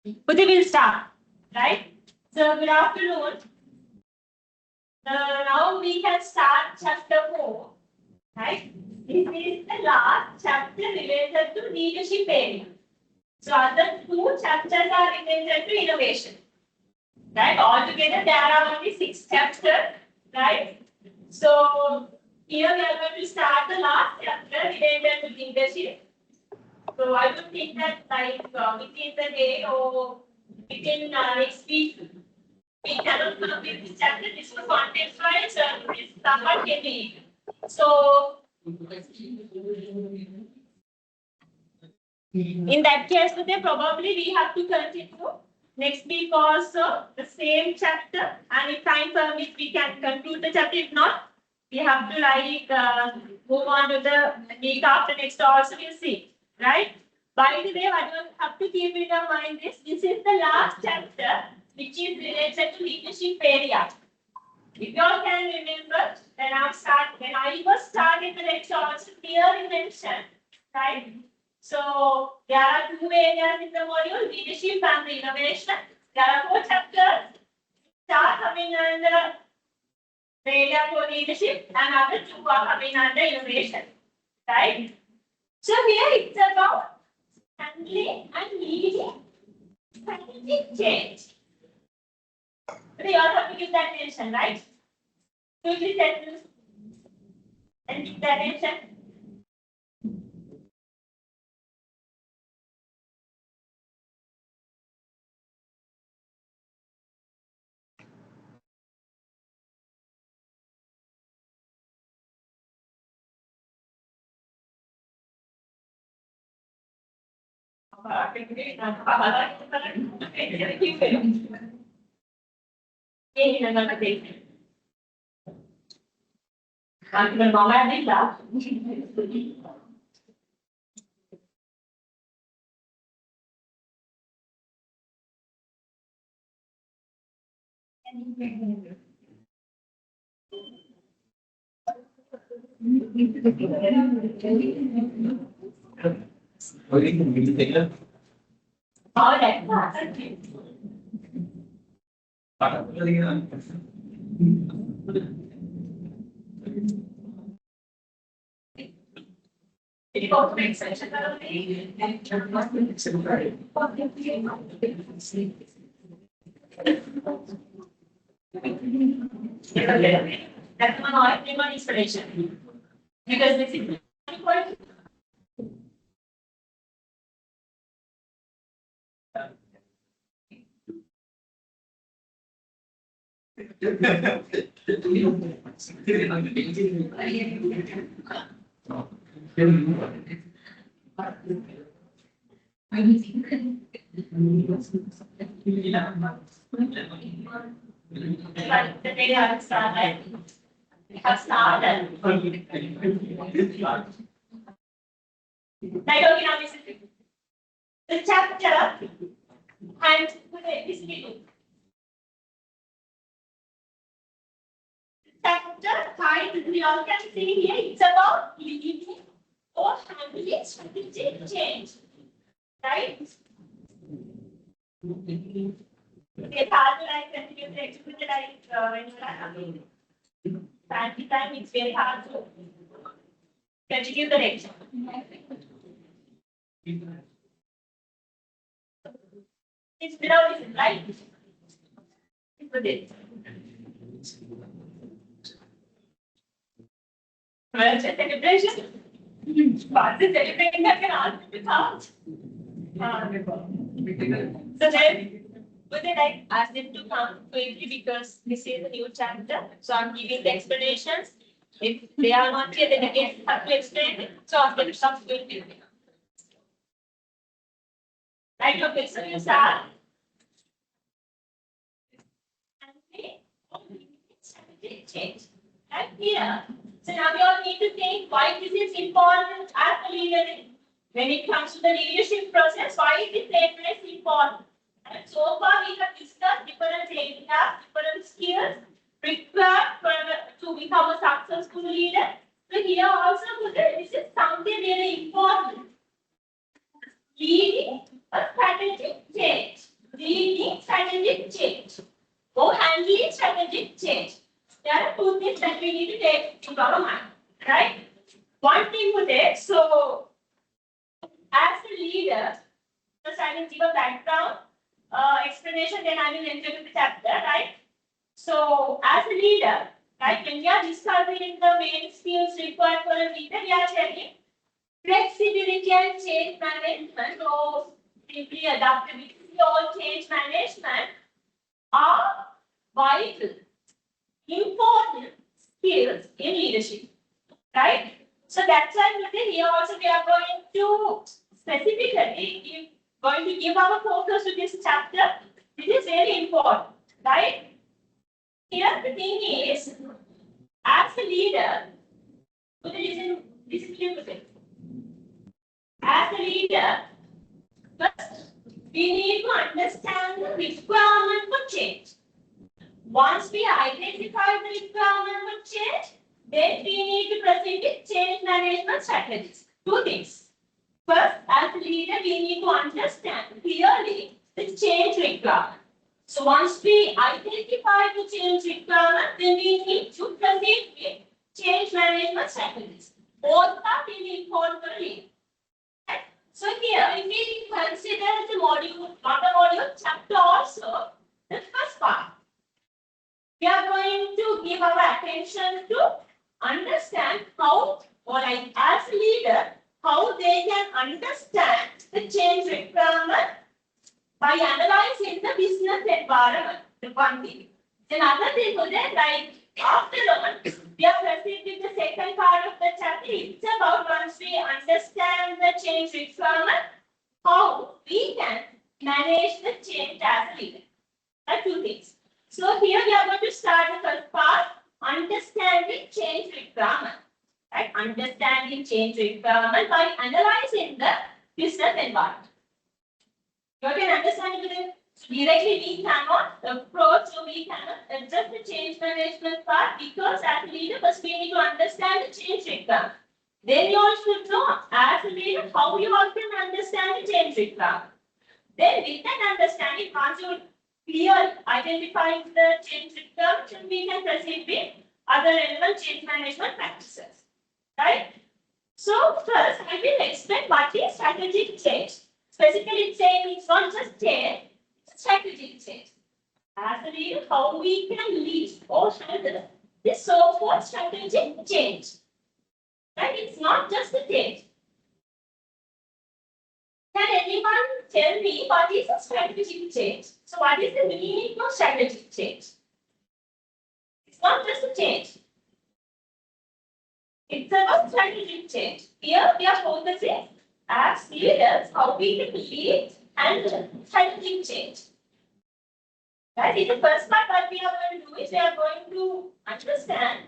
But we will start, right? So good afternoon. Now we can start chapter 4, right? This is the last chapter related to leadership area. So other two chapters are related to innovation, right? Altogether there are only 6 chapters, right? So here we are going to start the last chapter related to leadership. So I would think that like within the day or within next week, we cannot complete this chapter. This is context wise, it's somewhat heavy. So in that case, then probably we have to continue next week also the same chapter, and if time permits, we can conclude the chapter. If not, we have to like move on to the week after next also. We'll see, right? By the way, I don't have to keep in your mind this. This is the last chapter which is related to leadership area. If you all can remember, when I was starting the lecture, also clearly mentioned, right? So there are 2 areas in the module: leadership and the innovation. There are 4 chapters. Start coming under the area for leadership, and other 2 are coming under innovation, right? So here it's about handling and leading strategic change. We all have to give that attention, right? To this sentence and give that attention. That's my inspiration. Because this is the day I started. Have started. Like, okay, now listen. The chapter and this video. Chapter 5, we all can see here, it's about leading or handling strategic change. Right? It's hard to like continue to execute it like when you are having fancy time, it's very hard to continue the lecture. It's without it, right? It's with it. Well, it's a celebration. But the celebration that can ask without. So then, would they like ask them to come quickly because this is a new chapter? So I'm giving the explanations. If they are not here, then again have to explain it. So I'm going to come quickly. Right, okay, so you start. Change. And here, so now we all need to think why this is important as a leader. When it comes to the leadership process, why is this area important? And so far, we have discussed different areas, different skills required to become a successful leader. So here also, this is something really important. Leading a strategic change. two things that we need to take into our mind, right? One thing with it, so as a leader, first I will give a background explanation, then I will enter into the chapter, right? So as a leader, right, when we are discussing the main skills required for a leader, we are checking flexibility and change management, or simply adaptability or change management are vital, important skills in leadership, right? So that's why here also we are going to specifically give our focus to this chapter. This is very important, right? Here the thing is, as a leader, as a leader, first we need to understand the requirement for change. Once we identify the requirement for change, then we need to proceed with change management strategies. Two things. First, as a leader, we need to understand clearly the change requirement. So once we identify the change requirement, then we need to proceed with change management strategies. Both are really important for a leader. So here, if we consider the module, not the module, chapter also, the first part, we are going to give our attention to understand how, or like as a leader, how they can understand the change requirement by analyzing the business environment. The one thing. Another thing was that, like after all, we are proceeding with the second part of the chapter. It's about once we understand the change requirement, how we can manage the change as a leader. There are two things. So here we are going to start the first part, understanding change requirement. Right? Understanding change requirement by analyzing the business environment. You can understand it directly we cannot approach or we cannot adjust the change management part, because as a leader first we need to understand the change requirement. Then you all should know as a leader how you all can understand the change requirement. Then with that understanding, once you clearly identify the change requirement, we can proceed with other relevant change management practices. Right? So first I will explain what is strategic change. Specifically saying it's not just change, it's strategic change. As a leader, how we can lead or handle this so-called strategic change. Right? It's not just a change. Can anyone tell me what is a strategic change? So what is the meaning of strategic change? It's not just a change. It's about strategic change. Here we are focusing as leaders how we can lead and strategic change. Right? In the first part, what we are going to do is we are going to understand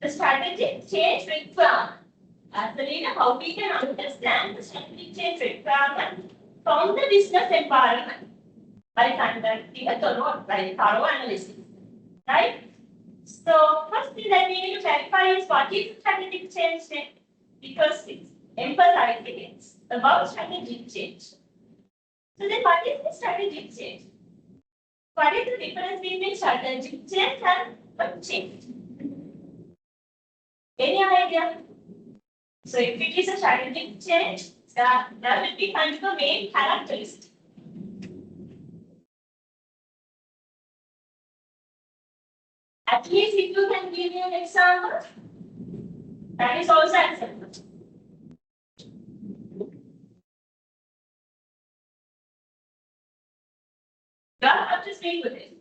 the strategic change requirement. As a leader, how we can understand the strategic change requirement from the business environment by conducting a thorough analysis. Right? So first thing that we need to clarify is what is strategic change, because it's emphasizing it's about strategic change. So then what is the strategic change? What is the difference between strategic change and change? Any idea? So if it is a strategic change, that will be kind of the main characteristic. At least if you can give me an example, that is also acceptable. You have to speak with it.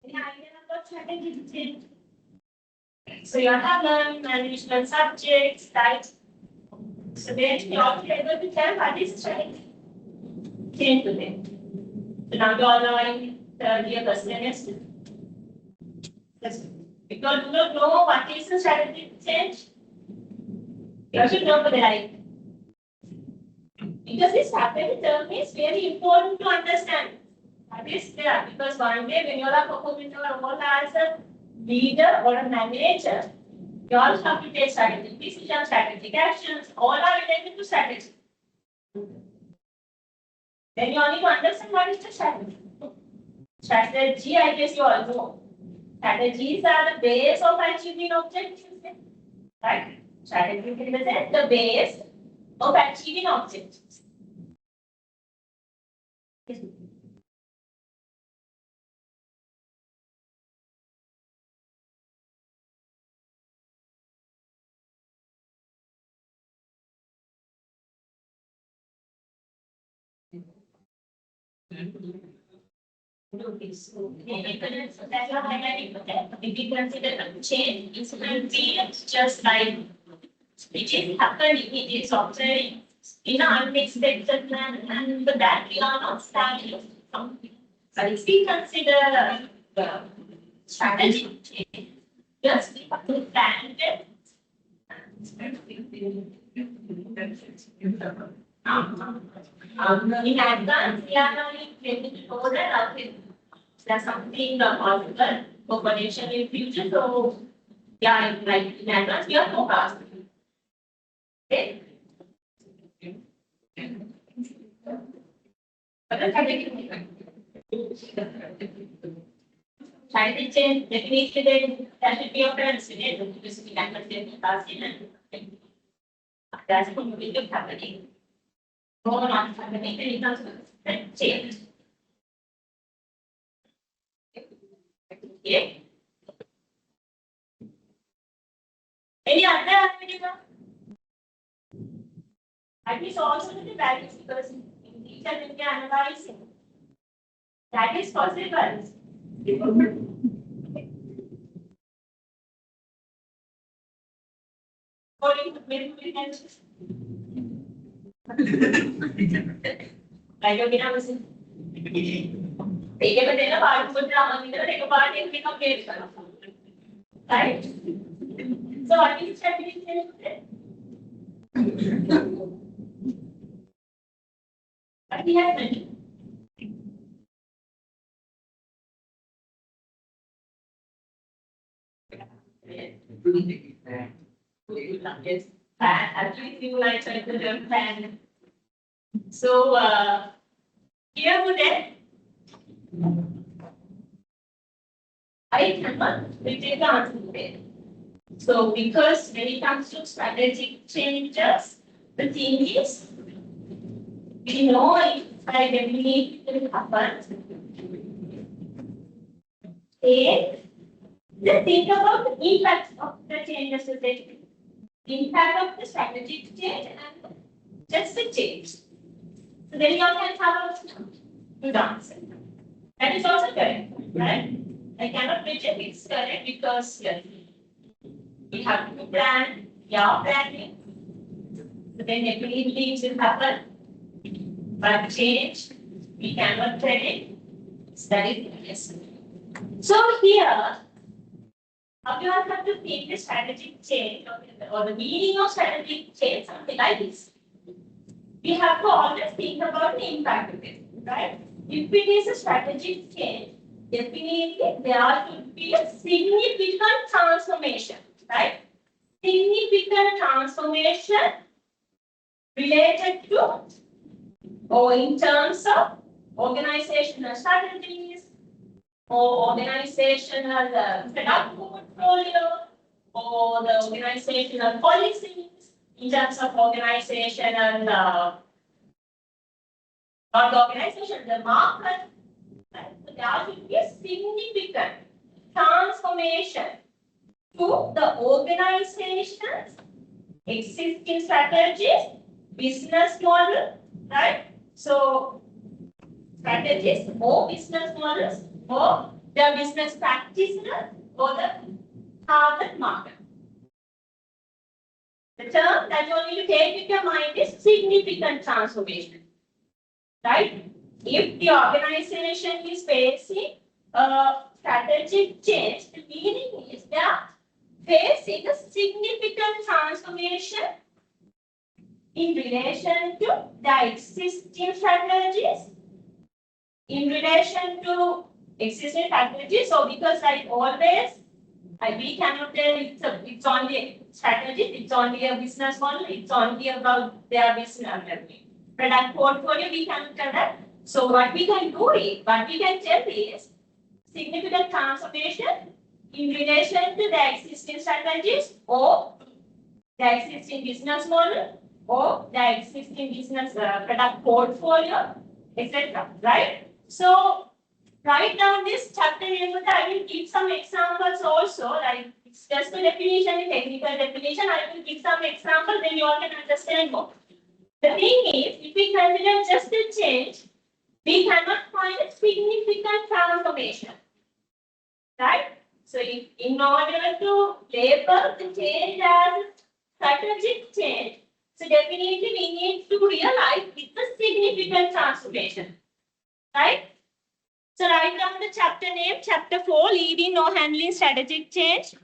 Any idea about strategic change? So you have learned management subjects, right? So then you are able to tell what is strategic change with it. So now you are learning third year first semester. Because you do not know what is the strategic change, you should know for the right. Because this strategic term is very important to understand. That is there, because one day when you are performing your role as a leader or a manager, you also have to take strategic decisions, strategic actions, all are related to strategy. Then you only to understand what is the strategy. Strategy, I guess you all know. Strategies are the base of achieving objectives, right? Strategy represents the base of achieving objectives. Okay, so that's what highlighting. If we consider a change, it will be just like it is happening, it is occurring in an unexpected manner, and that we are not starting something. But if we consider the strategic change, just we have to plan it. In advance, we are not ready to know that there's something possible for potential in future. So, yeah, like in advance, we are forecasting. Okay. Strategic change, definitely there should be a precedent because we can consider past and that's going to be happening. No, not happening, and it doesn't change. Yeah. Any other idea? That is also the values because in each and every analyzing, that is possible. According to maybe like a bit of take a bit of art, put down, take a part and pick up paper. Right? So, what is strategic change? What we have mentioned. Yes, actually, you like the term plan. So, here would it. I cannot take the answer today. So, because when it comes to strategic changes, the thing is, we know if I definitely will happen. And let's think about the impact of the changes to the impact of the strategic change and just the change. So then you all can have a good answer. That is also correct, right? I cannot mention it's correct because yes, we have to plan, we are planning. So then definitely it will happen. But change, we cannot predict. That is yes. So here, how you all have to think the strategic change or the meaning of strategic change, something like this. We have to always think about the impact of it, right? If it is a strategic change, definitely there should be a significant transformation, right? Significant transformation related to or in terms of organizational strategies or organizational product portfolio or the organizational policies in terms of organizational not the organization, the market. Right? So there should be a significant transformation to the organization's existing strategies, business model, right? So strategies or business models or the business practices or the target market. The term that you need to take in your mind is significant transformation, right? If the organization is facing a strategic change, the meaning is they are facing a significant transformation in relation to the existing strategies, in relation to existing strategies. So because we cannot tell it's only strategy, it's only a business model, it's only about their business product portfolio, we cannot tell that. So what we can tell is significant transformation in relation to the existing strategies or the existing business model or the existing business product portfolio, etc. Right? So, write down this chapter name. I will give some examples also. Like it's just a definition, a technical definition. I will give some examples, then you all can understand more. The thing is, if we consider just a change, we cannot find a significant transformation. Right? So, in order to label the change as strategic change, so definitely we need to realize it's a significant transformation. Right? So, write down the chapter name, chapter 4, leading or handling strategic change.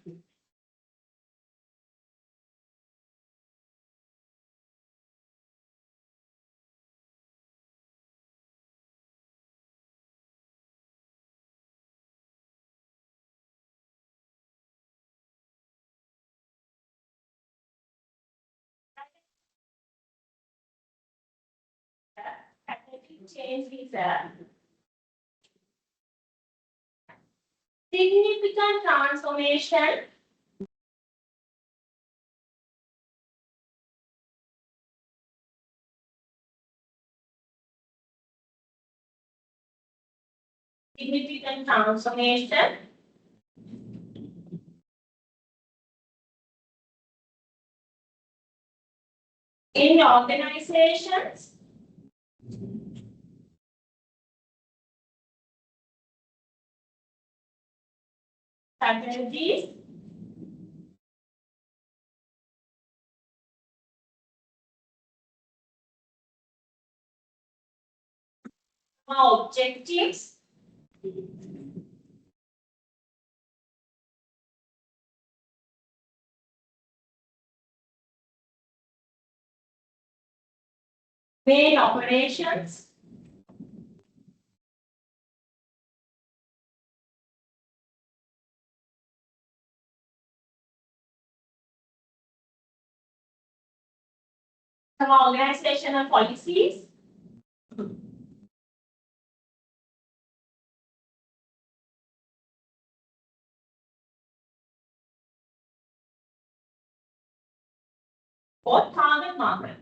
Strategic change is a significant transformation in organizations strategies objectives main operations some organizational policies or target market.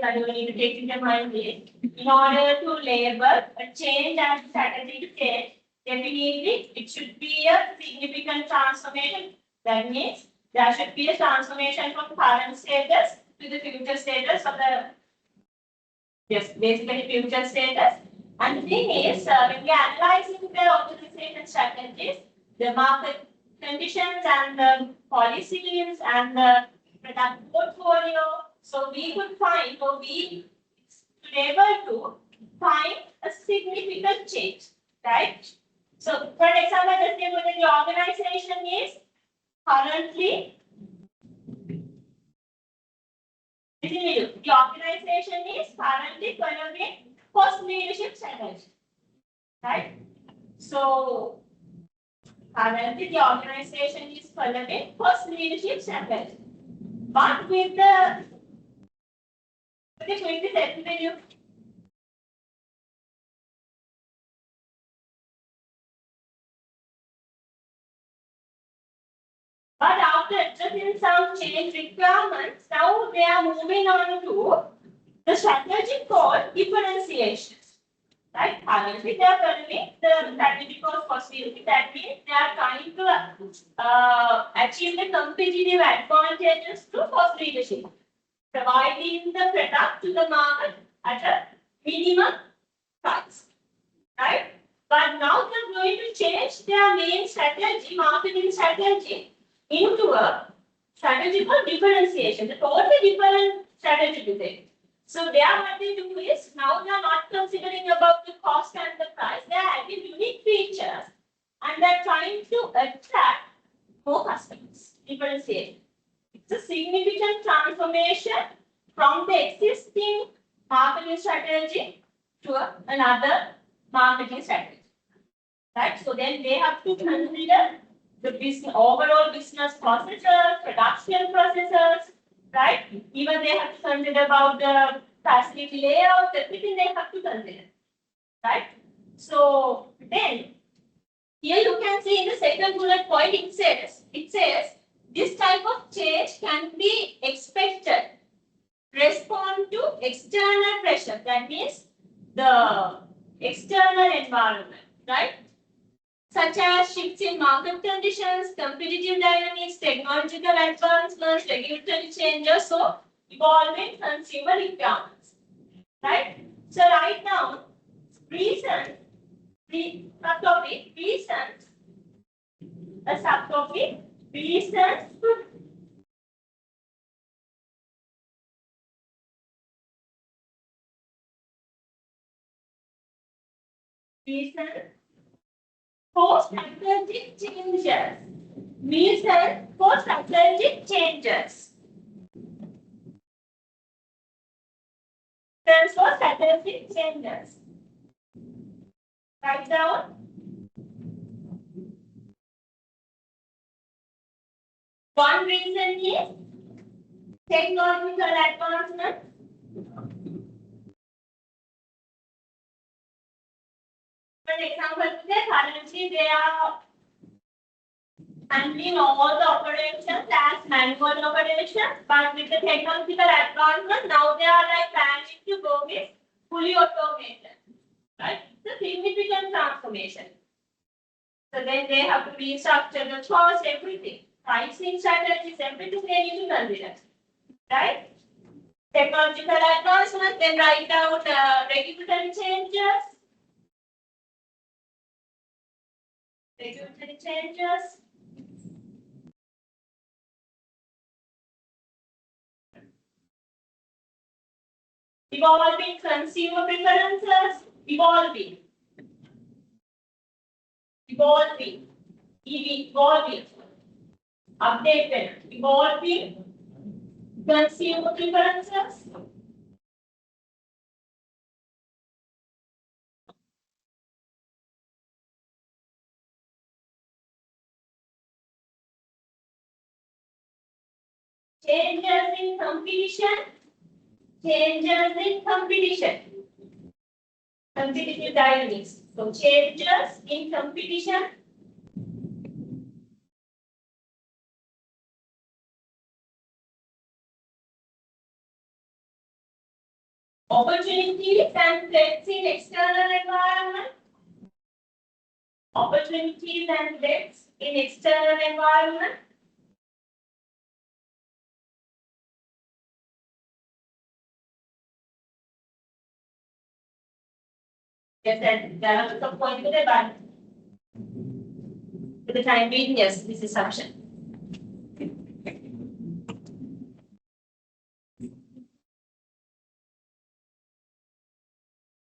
That you need to take into mind is in order to label a change as strategic change, definitely it should be a significant transformation. That means there should be a transformation from current status to the future status of the basically future status. And the thing is, when we are analyzing the organization strategies, the market conditions and the policies and the product portfolio, so we could find, or we should able to find a significant change, right? So, for example, let's say whether the organization is currently, the organization is currently following post leadership strategy, right? So, currently the organization is following post leadership strategy, but with the but after addressing some change requirements, now they are moving on to the strategy called differentiation. Right? Currently, they are following the strategy called possibility. That means they are trying to achieve the competitive advantages through cost leadership, providing the product to the market at a minimum price. Right? But now they're going to change their main strategy, marketing strategy, into a strategy called differentiation. The totally different strategy to them. So there what they do is now they are not considering about the cost and the price. They are adding unique features and they are trying to attract more customers. Differentiation. It's a significant transformation from the existing marketing strategy to another marketing strategy. Right? So then they have to consider the business, overall business processes, production processes, right? Even they have to consider about the facility layout, everything they have to consider, right? So then here you can see in the second bullet point it says this type of change can be expected respond to external pressure. That means the external environment, right? Such as shifts in market conditions, competitive dynamics, technological advancements, regulatory changes, so evolving consumer requirements, right? So right now, subtopic, reasons, a subtopic, reasons for strategic changes. Reason for strategic changes. Reasons for strategic changes. Write down. One reason is technological advancement. For example, currently they are handling all the operations as manual operations, but with the technological advancement, now they are like planning to go with fully automated. Right? It's a significant transformation. So then they have to restructure the cost, everything. Pricing strategies, everything they need to consider. Right? Technological advancement, then write down regulatory changes. Regulatory changes. Evolving consumer preferences. Evolving, updated, evolving consumer preferences. Changes in competition. Competitive dynamics. So changes in competition. Opportunities and threats in external environment. Opportunities and threats in external environment. Yes, and there are some points with it, but for the time being, yes, this is assumption.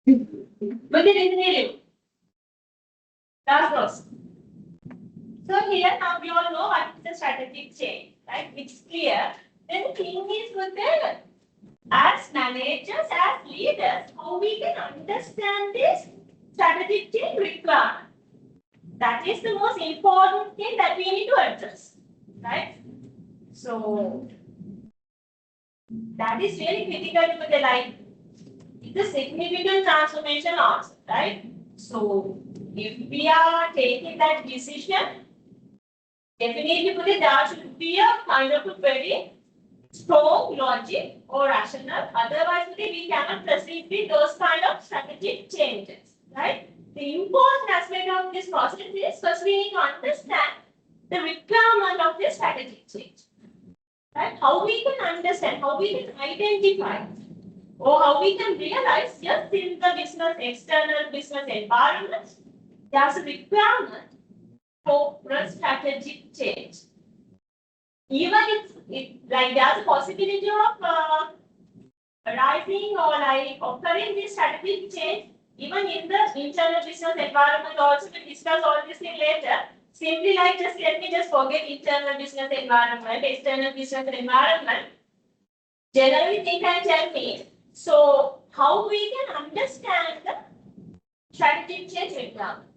But it is new. Last verse. So here now we all know what is the strategic change, right? Which is clear. Then the thing is with the as managers, as leaders, how we can understand this strategic change requirement. That is the most important thing that we need to address, right? So that is really critical for the life. It's a significant transformation also, right? So if we are taking that decision, definitely there should be a kind of a very strong logic or rational. Otherwise, we cannot proceed with those kind of strategic changes, right? The important aspect of this process is first we need to understand the requirement of this strategic change, right? How we can understand, how we can identify, or how we can realize just in the business, external business environment, there's a requirement for a strategic change. Even like there's a possibility of arising or like occurring this strategic change, even in the internal business environment also, we'll discuss all this thing later. Simply like just let me just forget internal business environment, external business environment. Generally they can tell me, so how we can understand the strategic change requirement.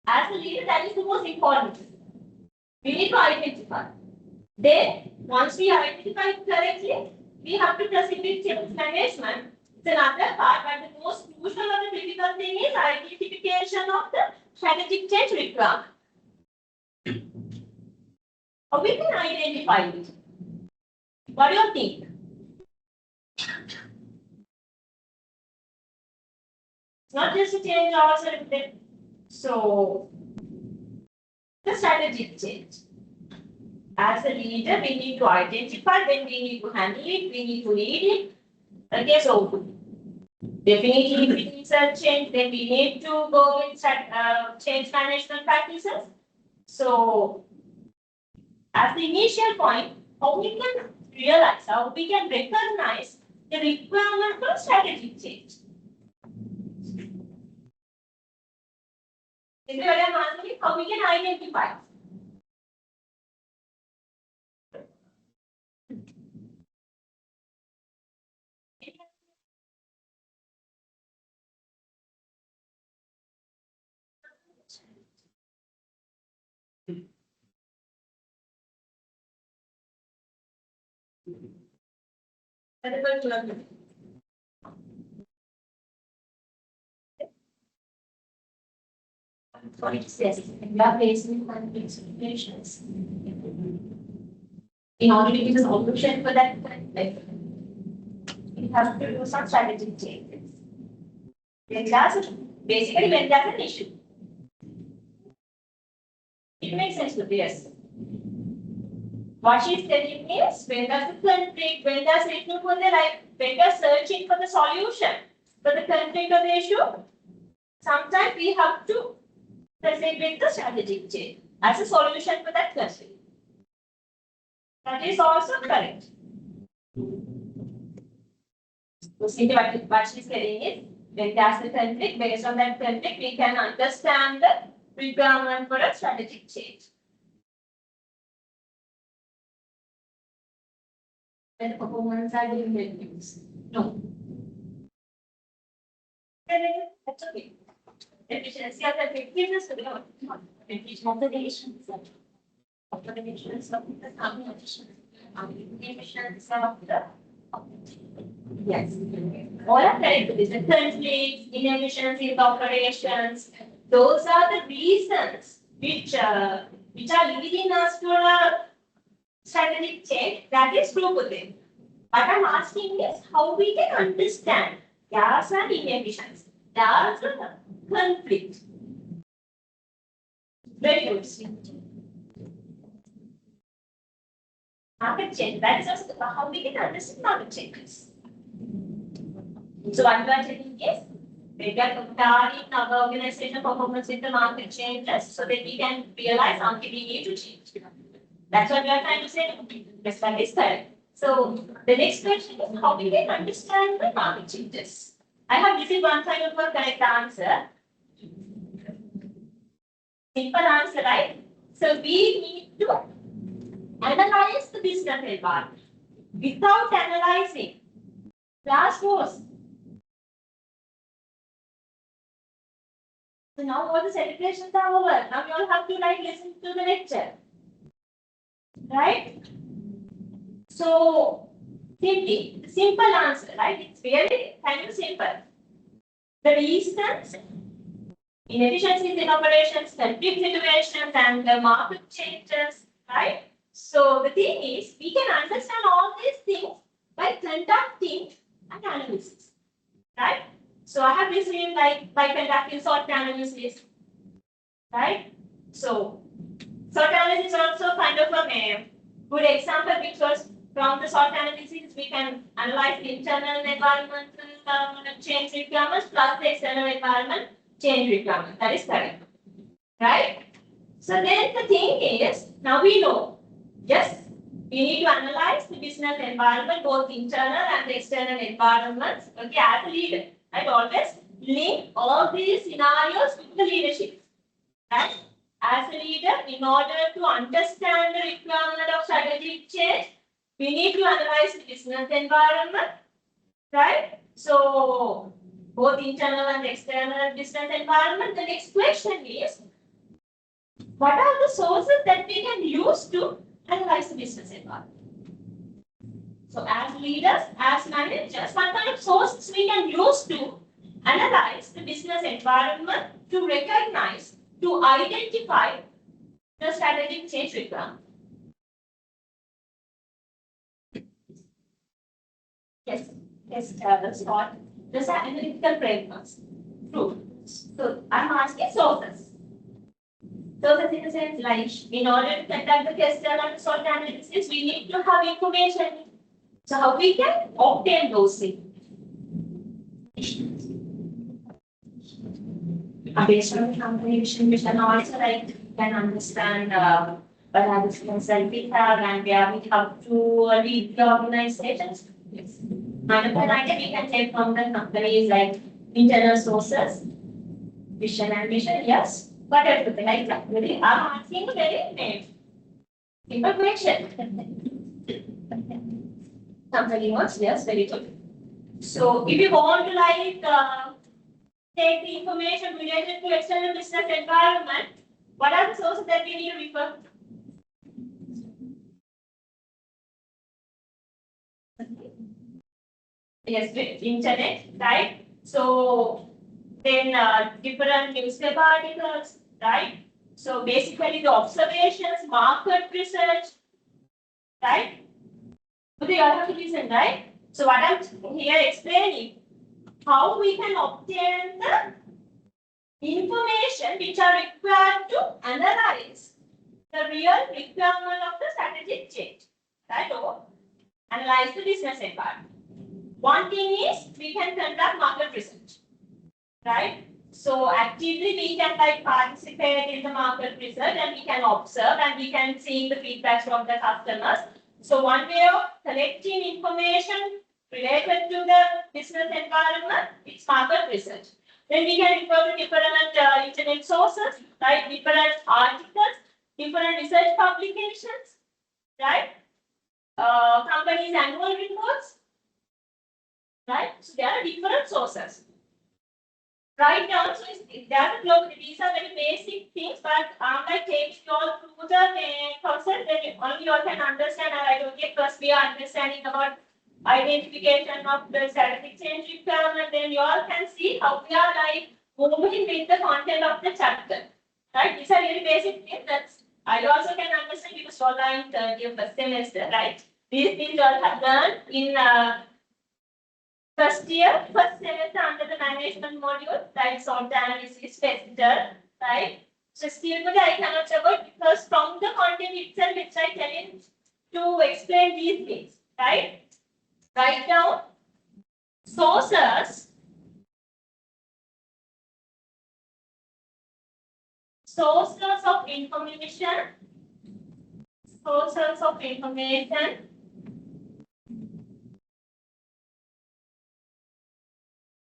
As a leader, that is the most important. We need to identify. Then, once we identify it correctly, we have to proceed with change management. It's another part, but the most crucial or the critical thing is identification of the strategic change requirement. How we can identify it? What do you think? It's not just a change also. So, the strategic change. As a leader, we need to identify, then we need to handle it, we need to lead it. Okay, so definitely if it is a change, then we need to go with change management practices. So, as the initial point, how we can realize, how we can recognize the requirement for strategic change. This is what I am asking, how we can identify. For it says, we are facing conflict situations. In order to give a solution for that conflict, we have to do some strategic changes. Basically, when there's an issue. It makes sense to this. What she's telling is, when there's a conflict, when there's an issue for the life, when we're searching for the solution for the conflict or the issue, sometimes we have to proceed with the strategic change as a solution for that conflict. That is also correct. So, simply what she's telling is, when there's a conflict, based on that conflict, we can understand the requirement for a strategic change. When the performance are being reduced. No. That's okay. Efficiency of the effectiveness of the operations of yes. All are correct. The conflicts, inefficiencies of operations, those are the reasons which are leading us to a strategic change. That is true for them. What I'm asking is how we can understand gas and inefficiency. There's a conflict. Very good. Market change. That is also how we can understand market changes. So what we are telling is, we are comparing our organization performance with the market changes so that we can realize something we need to change. That's what we are trying to say. Yes, that is correct. So the next question is how we can understand the market changes. I have received one side of a correct answer. Simple answer, right? So we need to analyze the business environment. Without analyzing, class goes. So now all the celebrations are over. Now you all have to listen to the lecture. Right? So simply, the simple answer, right? It's very kind of simple. The reasons, inefficiencies in operations, conflict situations, and the market changes, right? So the thing is, we can understand all these things by conducting an analysis, right? So I have received by conducting SWOT analysis, right? So SWOT analysis is also kind of a good example because from the SWOT analysis we can analyze the internal environmental change requirements plus the external environment change requirements. That is correct, right? So then the thing is, now we know, yes, we need to analyze the business environment, both internal and the external environments. Okay, as a leader, right? Always link all these scenarios with the leadership, right? As a leader, in order to understand the requirement of strategic change, we need to analyze the business environment, right? So, both internal and external business environment. The next question is, What are the sources that we can use to analyze the business environment? So as leaders, as managers, what kind of sources we can use to analyze the business environment, to recognize, to identify the strategic change requirement? Yes, Scott. These are analytical frameworks. True. So I'm asking sources. Sources in the sense like, in order to conduct the test and SWOT analysis, we need to have information. So how we can obtain those things? Based on the company vision also, like we can understand what are the skills that we have and where we have to lead the organizations. Yes. Another item we can take from the companies like internal sources, vision and mission, yes. But everything like that. Really, I'm asking very simple question. Company notes, yes, very good. So if you want to like take the information related to external business environment, what are the sources that we need to refer? Yes, internet, right? So then different newspaper articles, right? So basically the observations, market research, right? Okay, you all have to listen, right? So what I'm here explaining, how we can obtain the information which are required to analyze the real requirement of the strategic change, right? Or analyze the business environment. One thing is we can conduct market research, right? So actively we can like participate in the market research and we can observe and we can see the feedback from the customers. So one way of collecting information related to the business environment is market research. Then we can refer to different internet sources, right? Different articles, different research publications, right? Companies' annual reports, right? So there are different sources. Right now, so there's a global, these are very basic things, but I'm like taking you all through the concept, then only you all can understand, and I don't get first we are understanding about identification of the strategic change requirement, then you all can see how we are like moving with the content of the chapter. Right? These are really basic things that I also can understand because all are in third year first semester, right? These things you all have learned in first year, first semester under the management module, right? SWOT analysis, tester, right? So still today I cannot avoid because from the content itself, it's I telling to explain these things, right? Write down sources of information, sources of information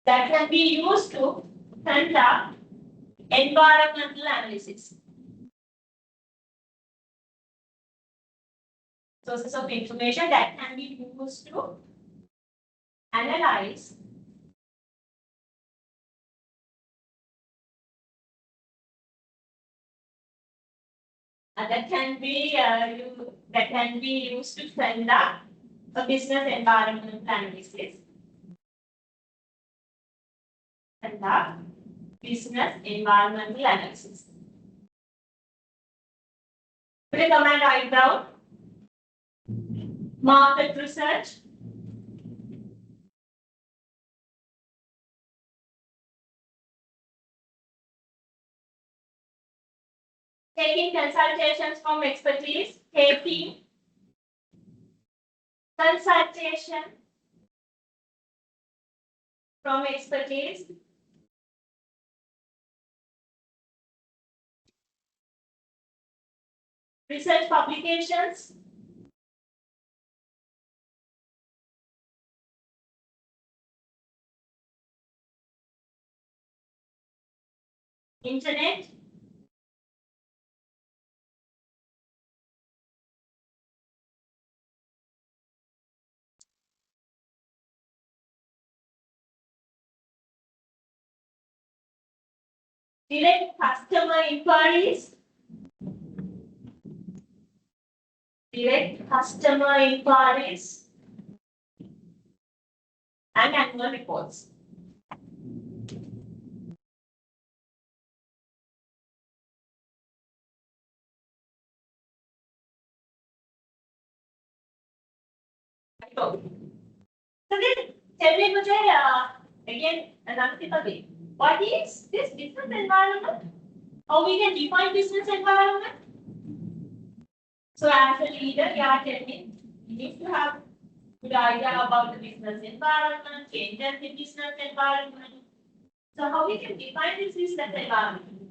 that can be used to conduct environmental analysis. Sources of information that can be used to analyze that can be used to conduct a business environmental analysis. Conduct business environmental analysis. Put a command write down. Market research. Taking consultations from expertise. Taking consultation from expertise. Research publications. Internet. Direct customer inquiries. direct customer inquiries, and annual reports. So then tell me, again, another thing. What is this business environment? How we can define business environment? So as a leader, you are telling me you need to have good idea about the business environment, changes in business environment. So how we can define this business environment?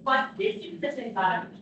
What is business environment?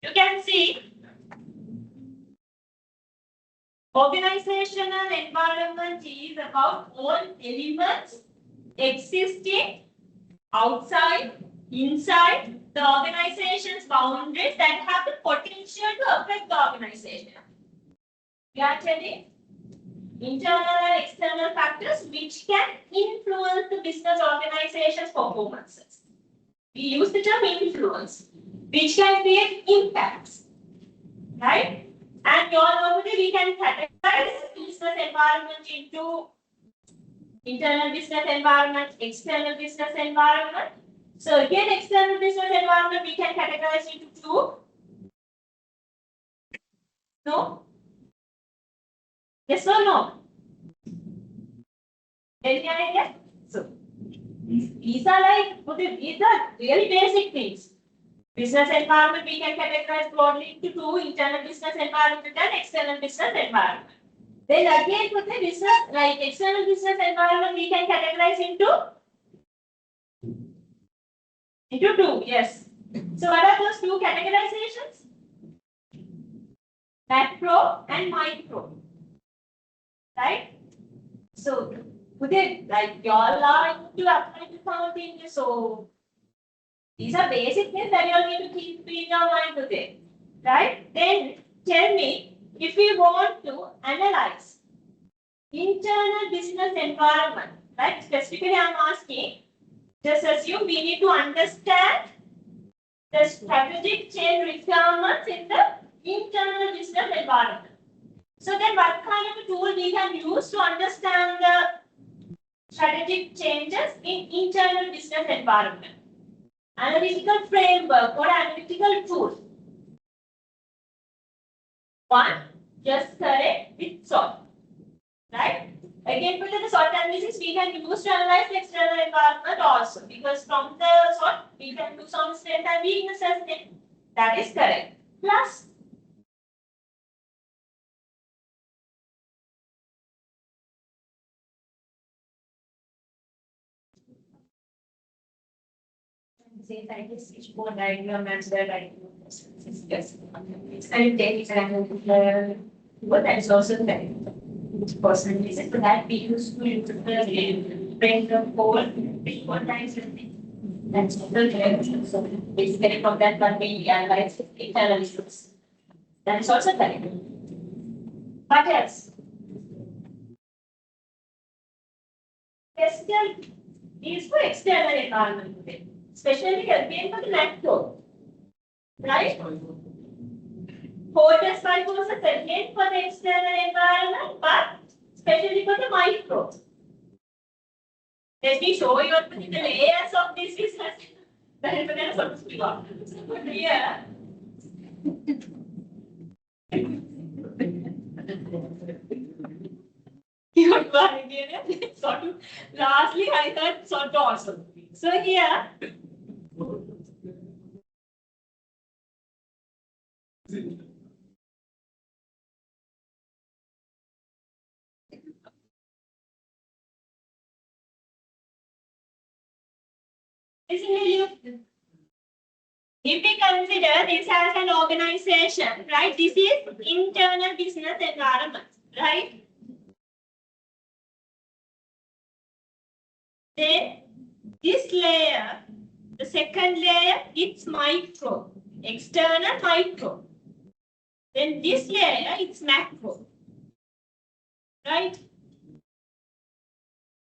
You can see organizational environment is about all elements existing outside, inside the organization's boundaries that have the potential to affect the organization. We are telling internal and external factors which can influence the business organization's performances. We use the term influence, which can create impacts, right? And we all know that we can categorize business environment into internal business environment, external business environment. So again, external business environment we can categorize into two. No? Yes or no? Any idea? So these are really basic things. Business environment we can categorize broadly into two: internal business environment and external business environment. Then again, for the business, like external business environment, we can categorize into two. Yes. So what are those two categorizations? Macro and micro. Right? So like y'all are into applied accounting, so these are basic things that you all need to keep in your mind today. Right? Then tell me, if we want to analyze internal business environment, right? Specifically, I'm asking, just assume we need to understand the strategic change requirements in the internal business environment. So then what kind of a tool we can use to understand the strategic changes in internal business environment? Analytical framework or analytical tool. One, just correct with SWOT. Right? Again, for the SWOT analysis, we can use to analyze the external environment also, because from the SWOT, we can do some strengths and weaknesses. That is correct. Plus, Say like a switchboard diagram and the diagram. Yes. And then what that is also very percentage. So that we use to bring the whole before times. That's the so basically from that one we analyze internal issues. That is also correct. What else? External is for external environment, especially again for the macro, right? Holders by forces again for the external environment, but especially for the micro. Let me show you the layers of this business. Here. Sort of, lastly, I thought sort of also. So here, if we consider this as an organization, right? This is internal business environment, right? Then this layer, the second layer, it's micro, external micro. Then this layer, it's macro, right?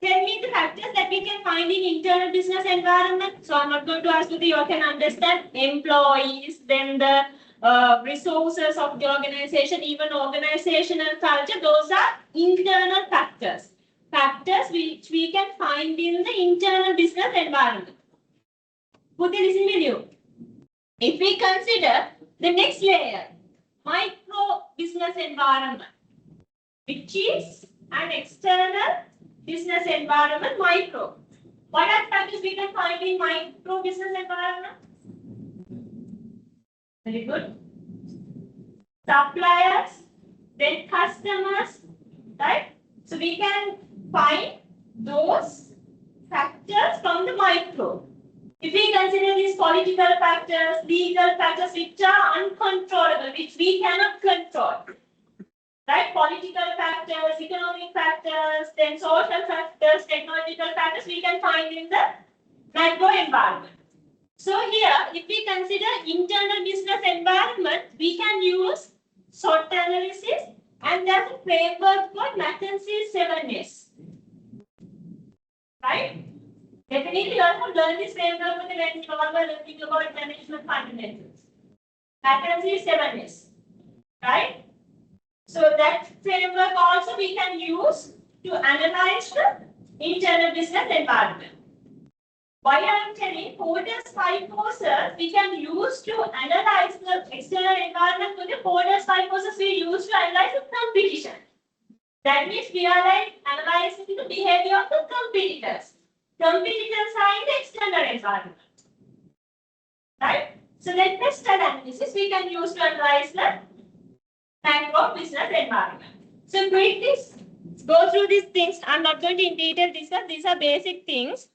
Tell me the factors that we can find in internal business environment. So I'm not going to ask you, you can understand employees, then the resources of the organization, even organizational culture. Those are internal factors. Factors which we can find in the internal business environment. Put the listen video. If we consider the next layer, micro business environment, which is an external business environment, micro. What are factors we can find in micro business environment? Very good. Suppliers, then customers, right? So we can find those factors from the micro. If we consider these political factors, legal factors which are uncontrollable, which we cannot control, right? Political factors, economic factors, then social factors, technological factors we can find in the macro environment. So here, if we consider internal business environment, we can use SWOT analysis, and there's a framework called McKinsey 7S. Right? Definitely you have to learn this framework when you are learning about management fundamentals. McKinsey 7S. Right? So that framework also we can use to analyze the internal business environment. Why I am telling Porter's 5 forces we can use to analyze the external environment with the Porter's 5 forces we use to analyze the competition. That means we are like analyzing the behavior of the competitors. Competitors are in the external environment. Right? So then test analysis we can use to analyze the macro business environment. So quickly go through these things. I'm not going to in detail discuss. These are basic things.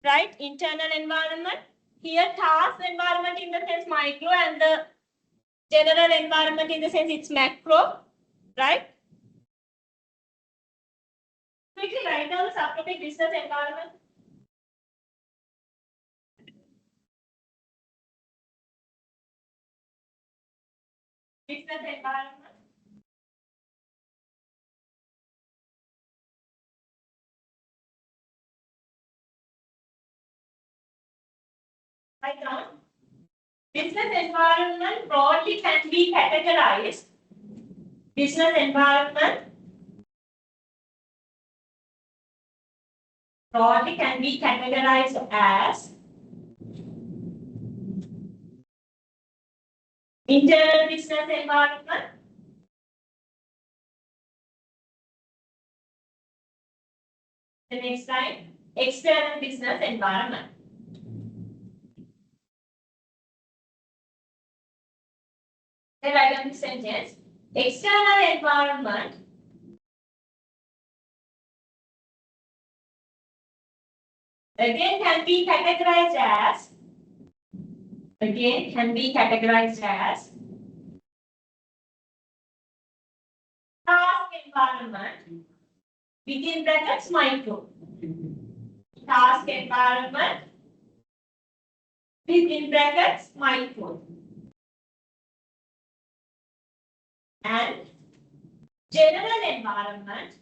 Right? Internal environment. Here task environment in the sense micro and the general environment in the sense it's macro. Right? Quickly write down the subtopic business environment. Business environment. Write down. Business environment broadly can be categorized. Business environment broadly can be categorized as internal business environment, the next slide, external business environment. Then write down the sentence. External environment again can be categorized as again can be categorized as task environment within brackets micro. Task environment within brackets micro. And general environment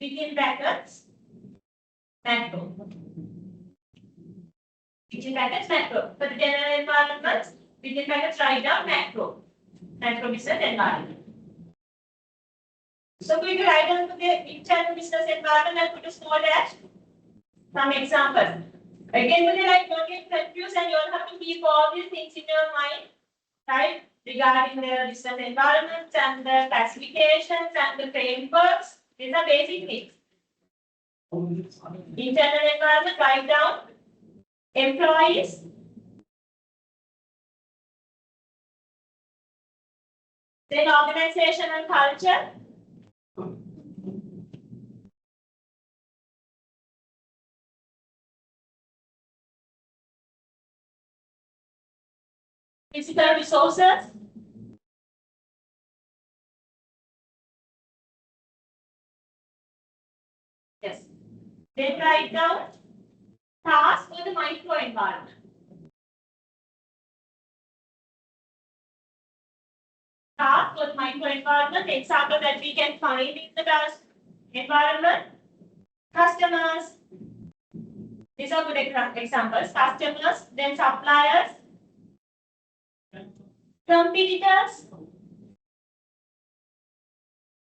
within brackets macro. Within brackets macro. For the general environment, within brackets write down macro. Macro business environment. So we will write down the internal business environment and put a small dash. Some examples. Again, when you like, don't get confused and you all have to keep all these things in your mind, right? Regarding the business environments and the classifications and the frameworks. These are basic things. Internal environment, write down employees, then organizational culture, physical resources, yes. Then write down tasks for the micro environment. Task for the micro environment, example that we can find in the task environment, customers. These are good examples. Customers, then suppliers, competitors,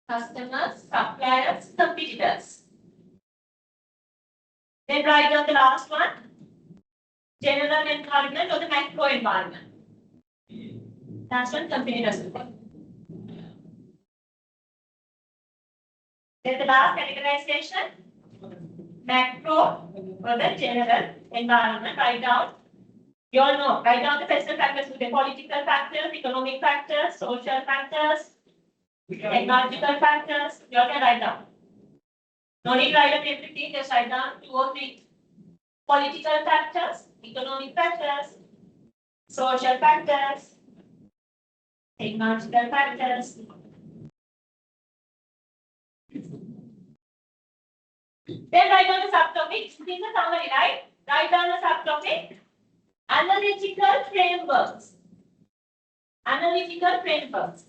customers, suppliers, competitors. Then write down the last one, general environment or the macro environment. Last one, competitors. Then the last categorization, macro or the general environment. Write down. You all know, write down the personal factors, the political factors, economic factors, social factors, technological factors. You all can write down. No need to write down everything, just write down 2 or 3. Political factors, economic factors, social factors, technological factors. Then write down the subtopics. This is a summary, right? Write down the subtopic. Analytical frameworks. Analytical frameworks.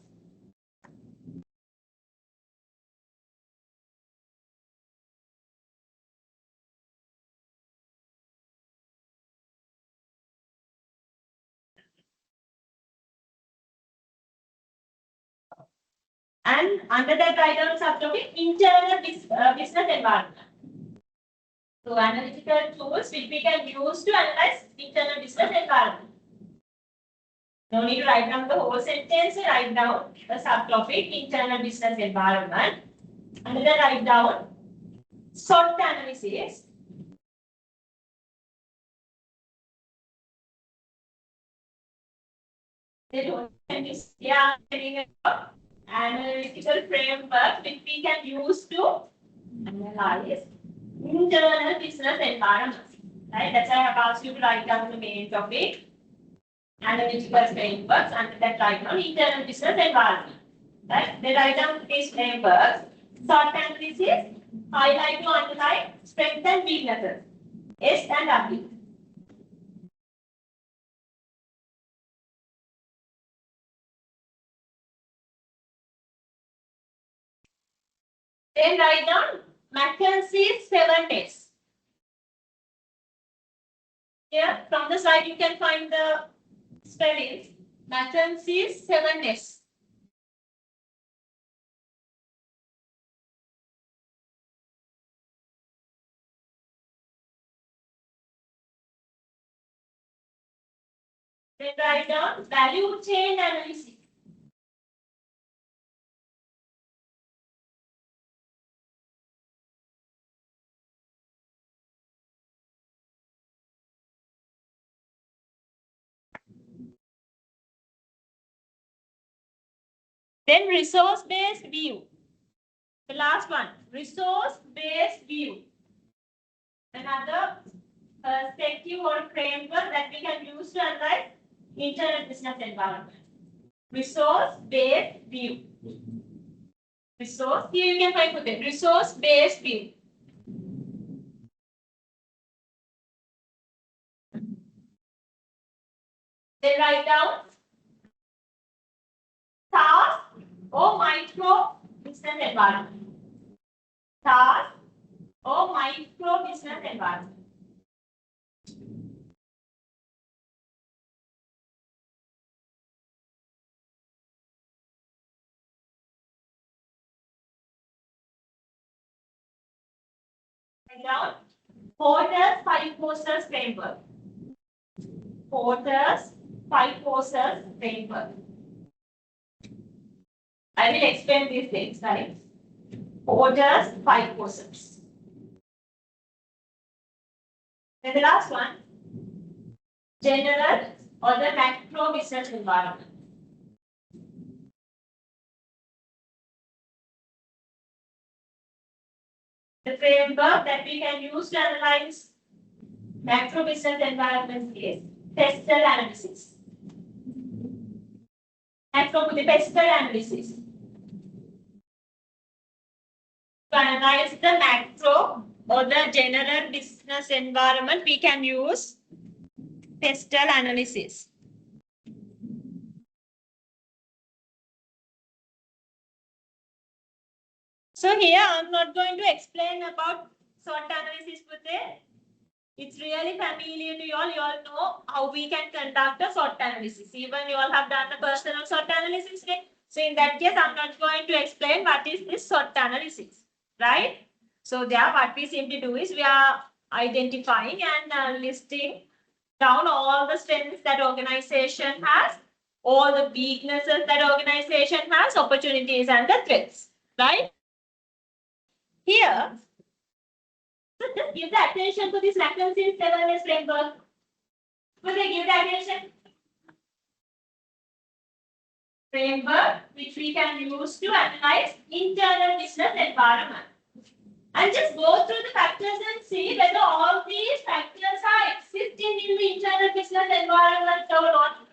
And under that write down subtopic, internal business environment. So analytical tools which we can use to analyze internal business environment. No need to write down the whole sentence, write down the subtopic, internal business environment. Under that write down SWOT analysis. Yeah, analytical framework which we can use to analyze internal business environment. Right? That's why I have asked you to write down the main topic, analytical frameworks, and that write down internal business environment. Right? They write down these frameworks, SWOT analysis, highlight to underline strengths and weaknesses, S and W. Then write down McKinsey's 7 tests. Here, from the slide, you can find the spellings. McKinsey's 7 tests. Then write down value chain analysis. Then resource-based view. The last one, resource-based view. Another perspective or framework that we can use to analyze internal business environment. Resource-based view. Resource, here you can find for them. Resource-based view. Then write down task or micro business environment. Task or micro business environment. Write down Porter's 5 forces framework. Porter's 5 forces framework. I will explain these things, right? Porter's 5 forces. Then the last one, general or the macro business environment. The framework that we can use to analyze macro business environments is pestle analysis. Macro the pestle analysis. To analyze the macro or the general business environment, we can use pestle analysis. So here I'm not going to explain about SWOT analysis today. It's really familiar to you all. You all know how we can conduct a SWOT analysis. Even you all have done the personal SWOT analysis. So in that case, I'm not going to explain what is this SWOT analysis, right? So there, what we simply do is we are identifying and listing down all the strengths that organization has, all the weaknesses that organization has, opportunities and the threats, right? Here, so just give the attention to this vacancy awareness framework. Will they give the attention? Framework which we can use to analyze internal business environment. And just go through the factors and see whether all these factors are existing in the internal business environment or not.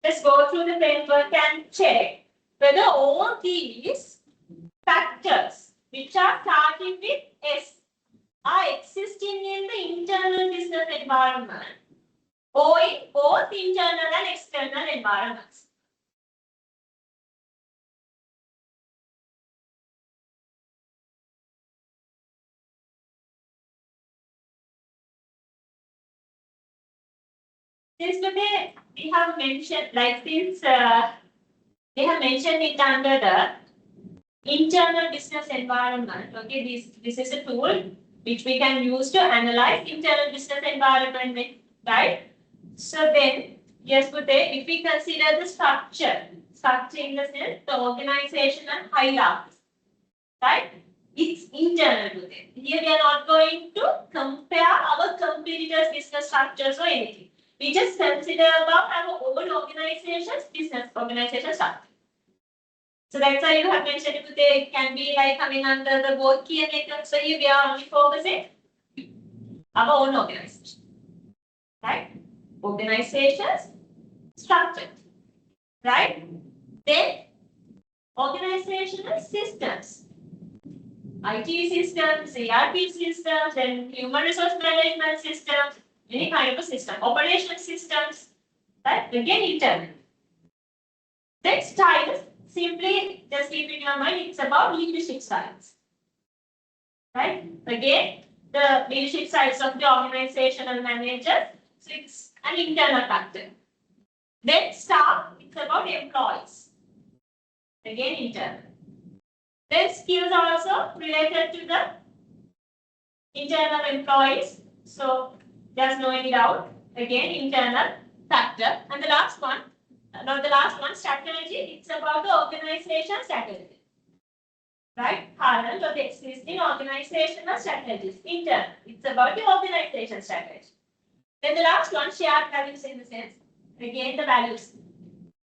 Just go through the framework and check whether all these factors which are starting with S are existing in the internal business environment or in both internal and external environments. This today we have mentioned, like since they have mentioned it under the internal business environment. Okay, this is a tool which we can use to analyze internal business environment, right? So then, yes, today if we consider the structure in the sense the organizational hierarchy, right? It's internal to them. Here we are not going to compare our competitors' business structures or anything. We just consider about our own organization's business organization structure. So that's why you have mentioned it can be like coming under the both key and method. So here we are only focusing our own organization, right? Organization's structure, right? Then organizational systems, IT systems, ERP systems, then human resource management systems, any kind of a system, operation systems, right? Again, internal. Then styles, simply just keep in your mind, it's about leadership styles, right? Again, the leadership styles of the organizational managers, so it's an internal factor. Then staff, it's about employees, again internal. Then skills are also related to the internal employees, so there's no any doubt, again internal factor. And the last one, strategy, it's about the organization strategy, right? Current or the existing organizational strategies, internal, it's about the organization strategy. Then the last one, shared values in the sense, again the values,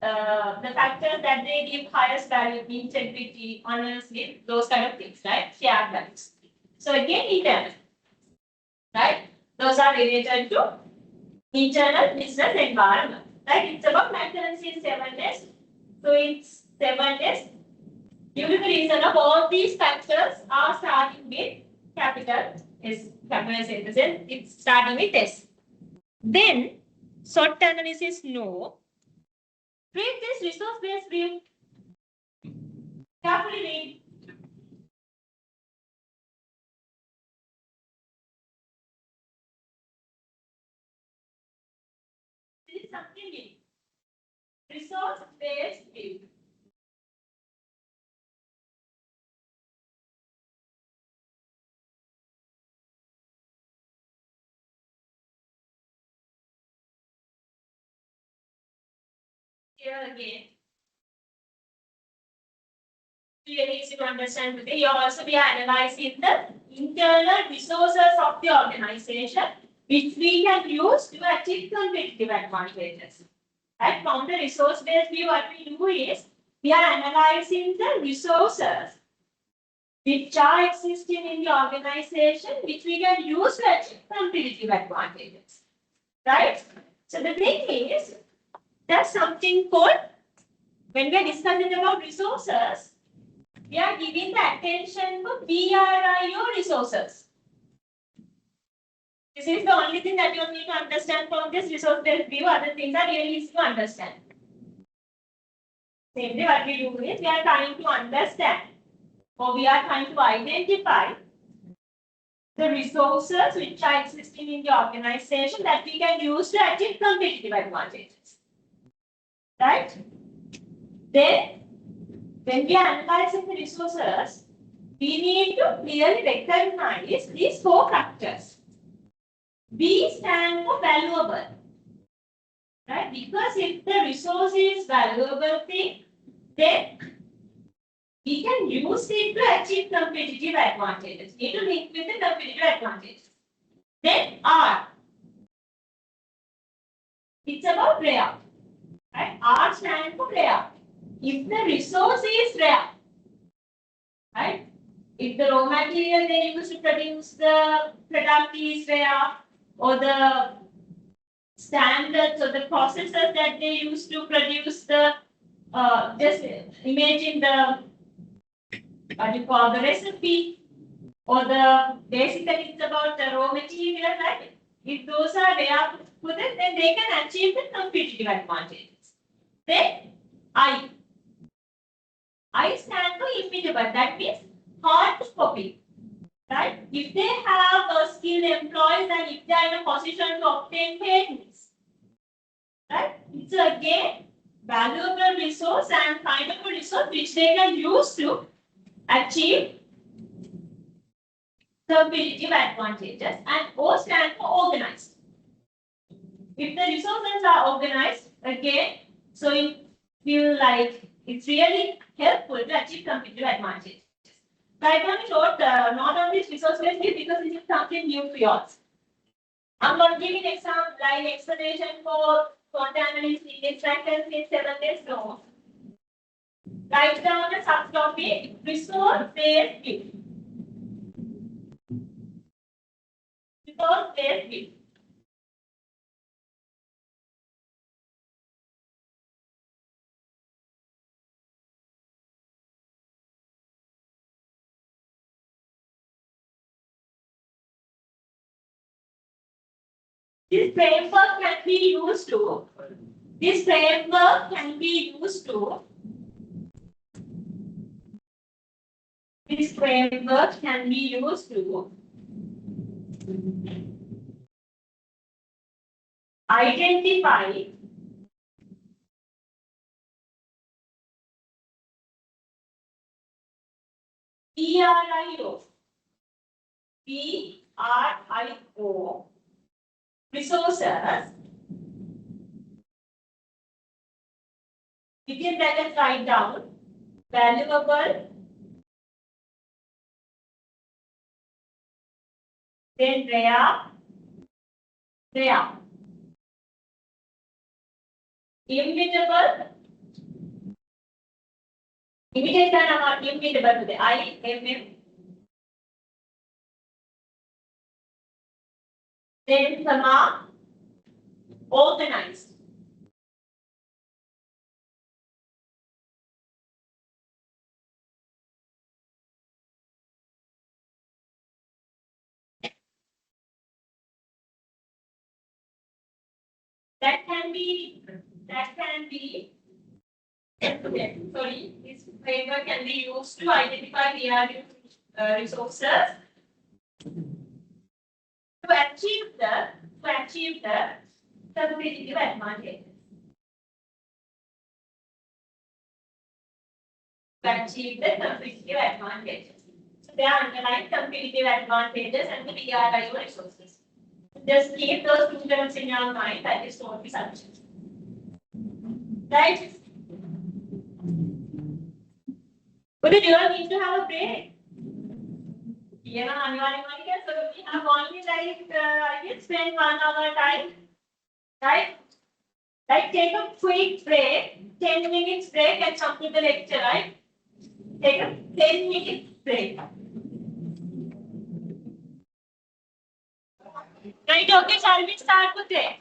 the factors that they give highest value, integrity, honesty, those kind of things, right? Shared values. So again, internal, right? Those are related to internal business environment, right? It's about maintenance in 7 days. So it's 7 days. Due to the reason of all these factors are starting with capital S, capital S in the sense it's starting with S. Then SWOT analysis, no. Read this resource-based view. Carefully read. This is something new. Resource-based view. Here again, really easy to understand today. You also be analyzing the internal resources of the organization, which we can use to achieve competitive advantages. Right? From the resource-based view, what we do is we are analyzing the resources which are existing in the organization, which we can use to achieve competitive advantages. Right? So the thing is, there's something called, when we are discussing about resources, we are giving the attention to BRIO resources. This is the only thing that you need to understand from this resource-based view. Other things are really easy to understand. Same way, what we do is we are trying to understand, or we are trying to identify the resources which are existing in the organization that we can use to achieve competitive advantages. Right? Then, when we are analyzing the resources, we need to clearly recognize these 4 factors. B stands for valuable. Right? Because if the resource is valuable thing, then we can use it to achieve competitive advantages. Need to link with the competitive advantages. Then R. It's about rare. Right? R stands for rare. If the resource is rare, right? If the raw material they use to produce the product is rare, or the standards or the processes that they use to produce the, just imagine the, what you call the recipe, or the, basically it's about the raw material, right? If those are rare for them, then they can achieve the competitive advantages. Then I stand for immutable. That means hard to copy. Right? If they have skilled employees and if they are in a position to obtain patents, right? It's again valuable resource and kind of a resource which they can use to achieve competitive advantages. And O stands for organized. If the resources are organized, again, so it feel like it's really helpful to achieve competitive advantage. I want to show not on this resource based because it is something new to yours. I'm going to give you an example, like explanation for SWOT analysis in factors in 7 days no. Write down the subtopic resource based view. Resource based view. This framework can be used to identify BRIO resources. Within brackets write down valuable, then rare, immutable, immediate and not immutable to the IMM, then comma, organized. That can be, okay, sorry, this framework can be used to identify the resources to achieve the competitive advantage. To achieve the competitive advantages. So there are underlying competitive advantages and the BRIO resources. Just keep those two terms in your mind. That is what we subject. Right? But you don't need to have a break. You know, so we have only like I can spend 1 hour time, right? Like take a quick break, 10 minutes break and come to the lecture, right? Take a 10 minutes break. Right, okay, shall we start with it?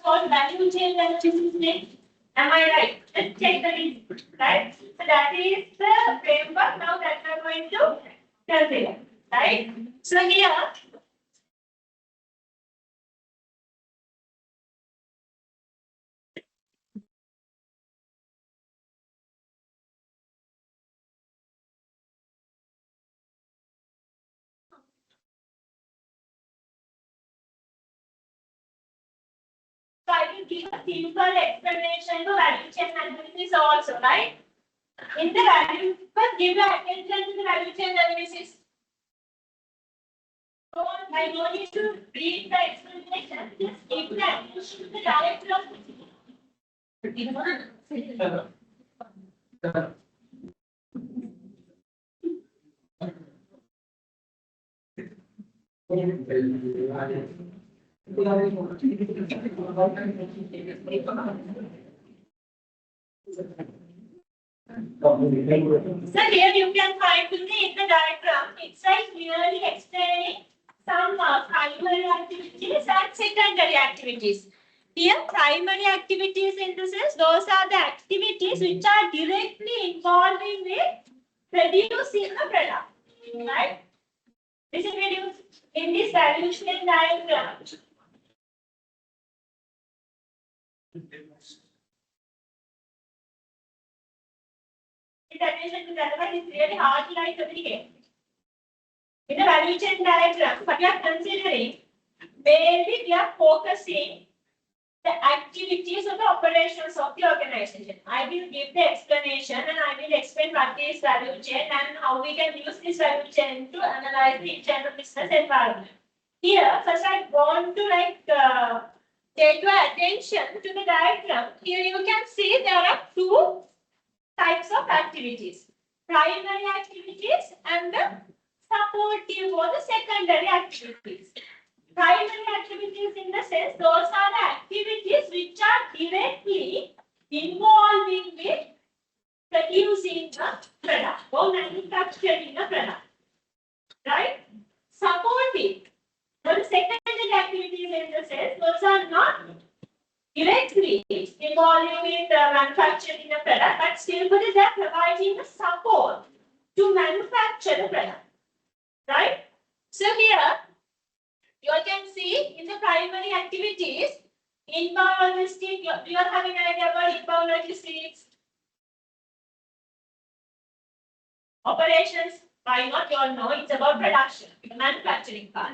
Called value chain analysis. Am I right? Let's check the list, right? So that is the framework now that we are going to consider, right? So here. So I will give a simple explanation to value chain analysis also, right? In the value, first give your attention to the value chain analysis. So I don't need to read the explanation, just give the attention to the diagram. So here you can find in the diagram, it's like clearly explaining some primary activities and secondary activities. Here, primary activities in the sense, those are the activities which are directly involving with producing the product, right? This is reduced in this value chain diagram. Attention to that, it's really hard to write everything. In the value chain diagram, what we are considering, mainly we are focusing the activities or the operations of the organization. I will give the explanation and I will explain what is value chain and how we can use this value chain to analyze the internal business environment. Here, first I want to take your attention to the diagram. Here you can see there are two types of activities, primary activities and the supportive or the secondary activities. Primary activities in the sense, those are the activities which are directly involving with producing a product or manufacturing a product, right? Supportive, or the secondary activities in the sense, those are not directly involving with manufacturing a product, but still they are providing the support to manufacture the product, right? So here you can see in the primary activities, inbound logistics. You are having an idea about inbound logistics. Operations, why not? You all know it's about production, the manufacturing part.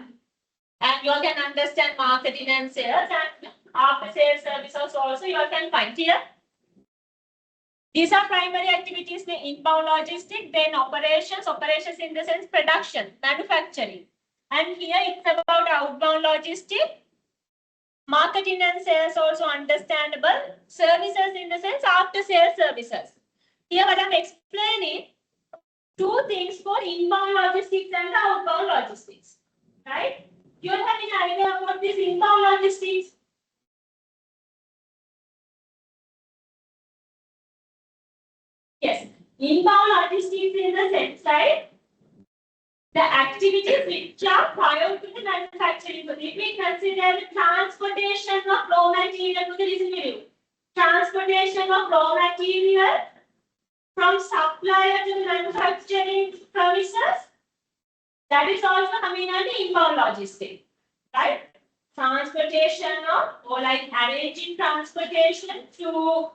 And you all can understand marketing and sales, and after sales services also you all can find here. These are primary activities, the inbound logistics, then operations in the sense production, manufacturing. And here it's about outbound logistics, marketing and sales also understandable, services in the sense after sales services. Here what I'm explaining, two things for inbound logistics and the outbound logistics, right? You have any idea about this inbound logistics? Yes, inbound logistics in the sense, right? The activities which are prior to the manufacturing. So if we consider the transportation of raw material to the delivery, transportation of raw material from supplier to the manufacturing premises, that is also coming under inbound logistics, right? Transportation of, or like arranging transportation to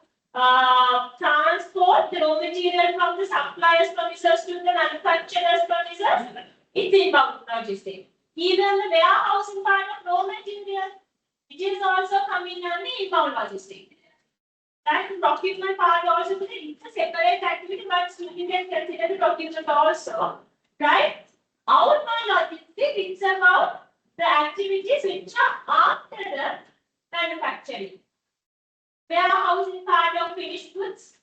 transport the raw material from the supplier's premises to the manufacturer's premises, it's inbound logistics. Even the warehousing part of raw material, it is also coming under inbound logistics. That procurement part also, it's a separate activity, but you can consider the procurement also, right? Outbound logistics, it's about the activities which are after the manufacturing. Warehousing part of finished goods,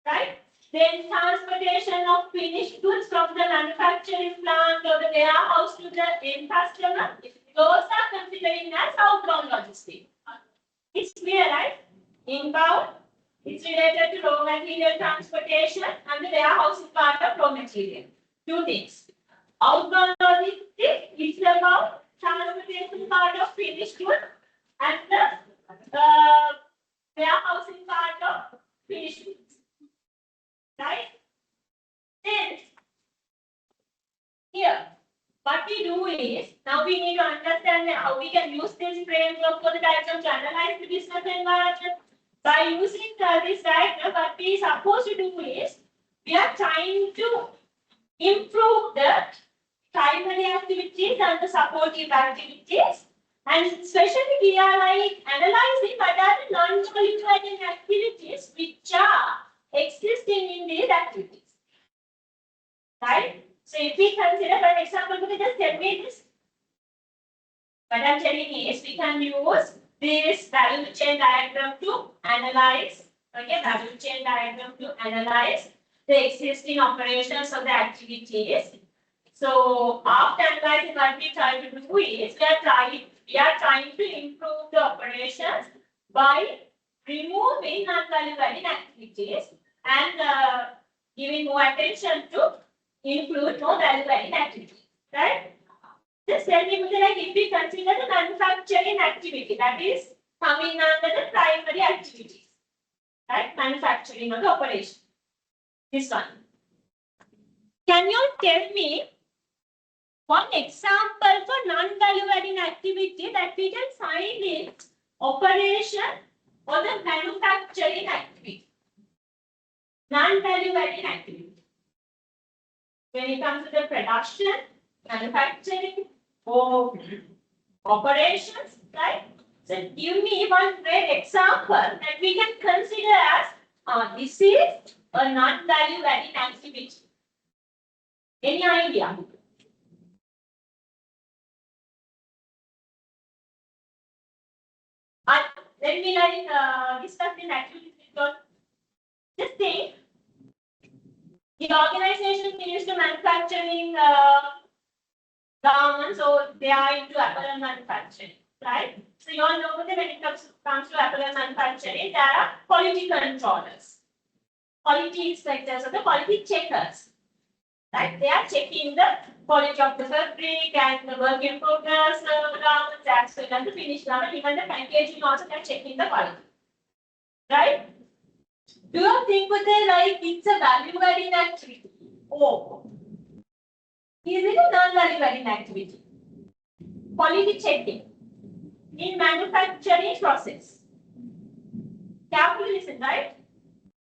right? Then transportation of finished goods from the manufacturing plant or the warehouse to the end customer. Those are considered as outbound logistics. It's clear, right? Inbound, it's related to raw material transportation and the warehousing part of raw material. Two things. Outbound logistics is about transportation part of finished goods and the warehousing part of finished goods. Right? Then, here, what we do is, now we need to understand how we can use this framework for the diagram to analyze the business environment. By using this diagram, what we are supposed to do is, we are trying to improve the primary activities and the supportive activities. And especially we are like analyzing what are the non-value-adding activities which are existing in these activities. Right? So if we consider, for example, we just tell me this. What I'm telling is we can use this value chain diagram to analyze. Okay, value chain diagram to analyze the existing operations of the activities. So after analyzing, what we try to do is we are trying to improve the operations by removing non-value-adding activities and giving more attention to include more value-adding activities. Right? Just tell me, like if we consider the manufacturing activity, that is coming under the primary activities. Right? Manufacturing or the operation. This one. Can you tell me one example for non-value-adding activity that we can find in operation or the manufacturing activity? Non-value-adding activity. When it comes to the production, manufacturing, or operations, right? So give me one great example that we can consider as this is a non-value-adding activity. Any idea? Let me discuss this activity because just think the organization finished the manufacturing garments, so they are into apparel manufacturing, right? So you all know that when it comes to apparel manufacturing, there are quality controllers, quality inspectors, or the quality checkers, right? They are checking the quality of the fabric and the work in progress garments as well as the finished garment. Even the packaging also they are checking the quality, right? Do you think with it's a value-adding activity? Oh, is it a non-value-adding activity? Quality checking in manufacturing process. Carefully listen, right?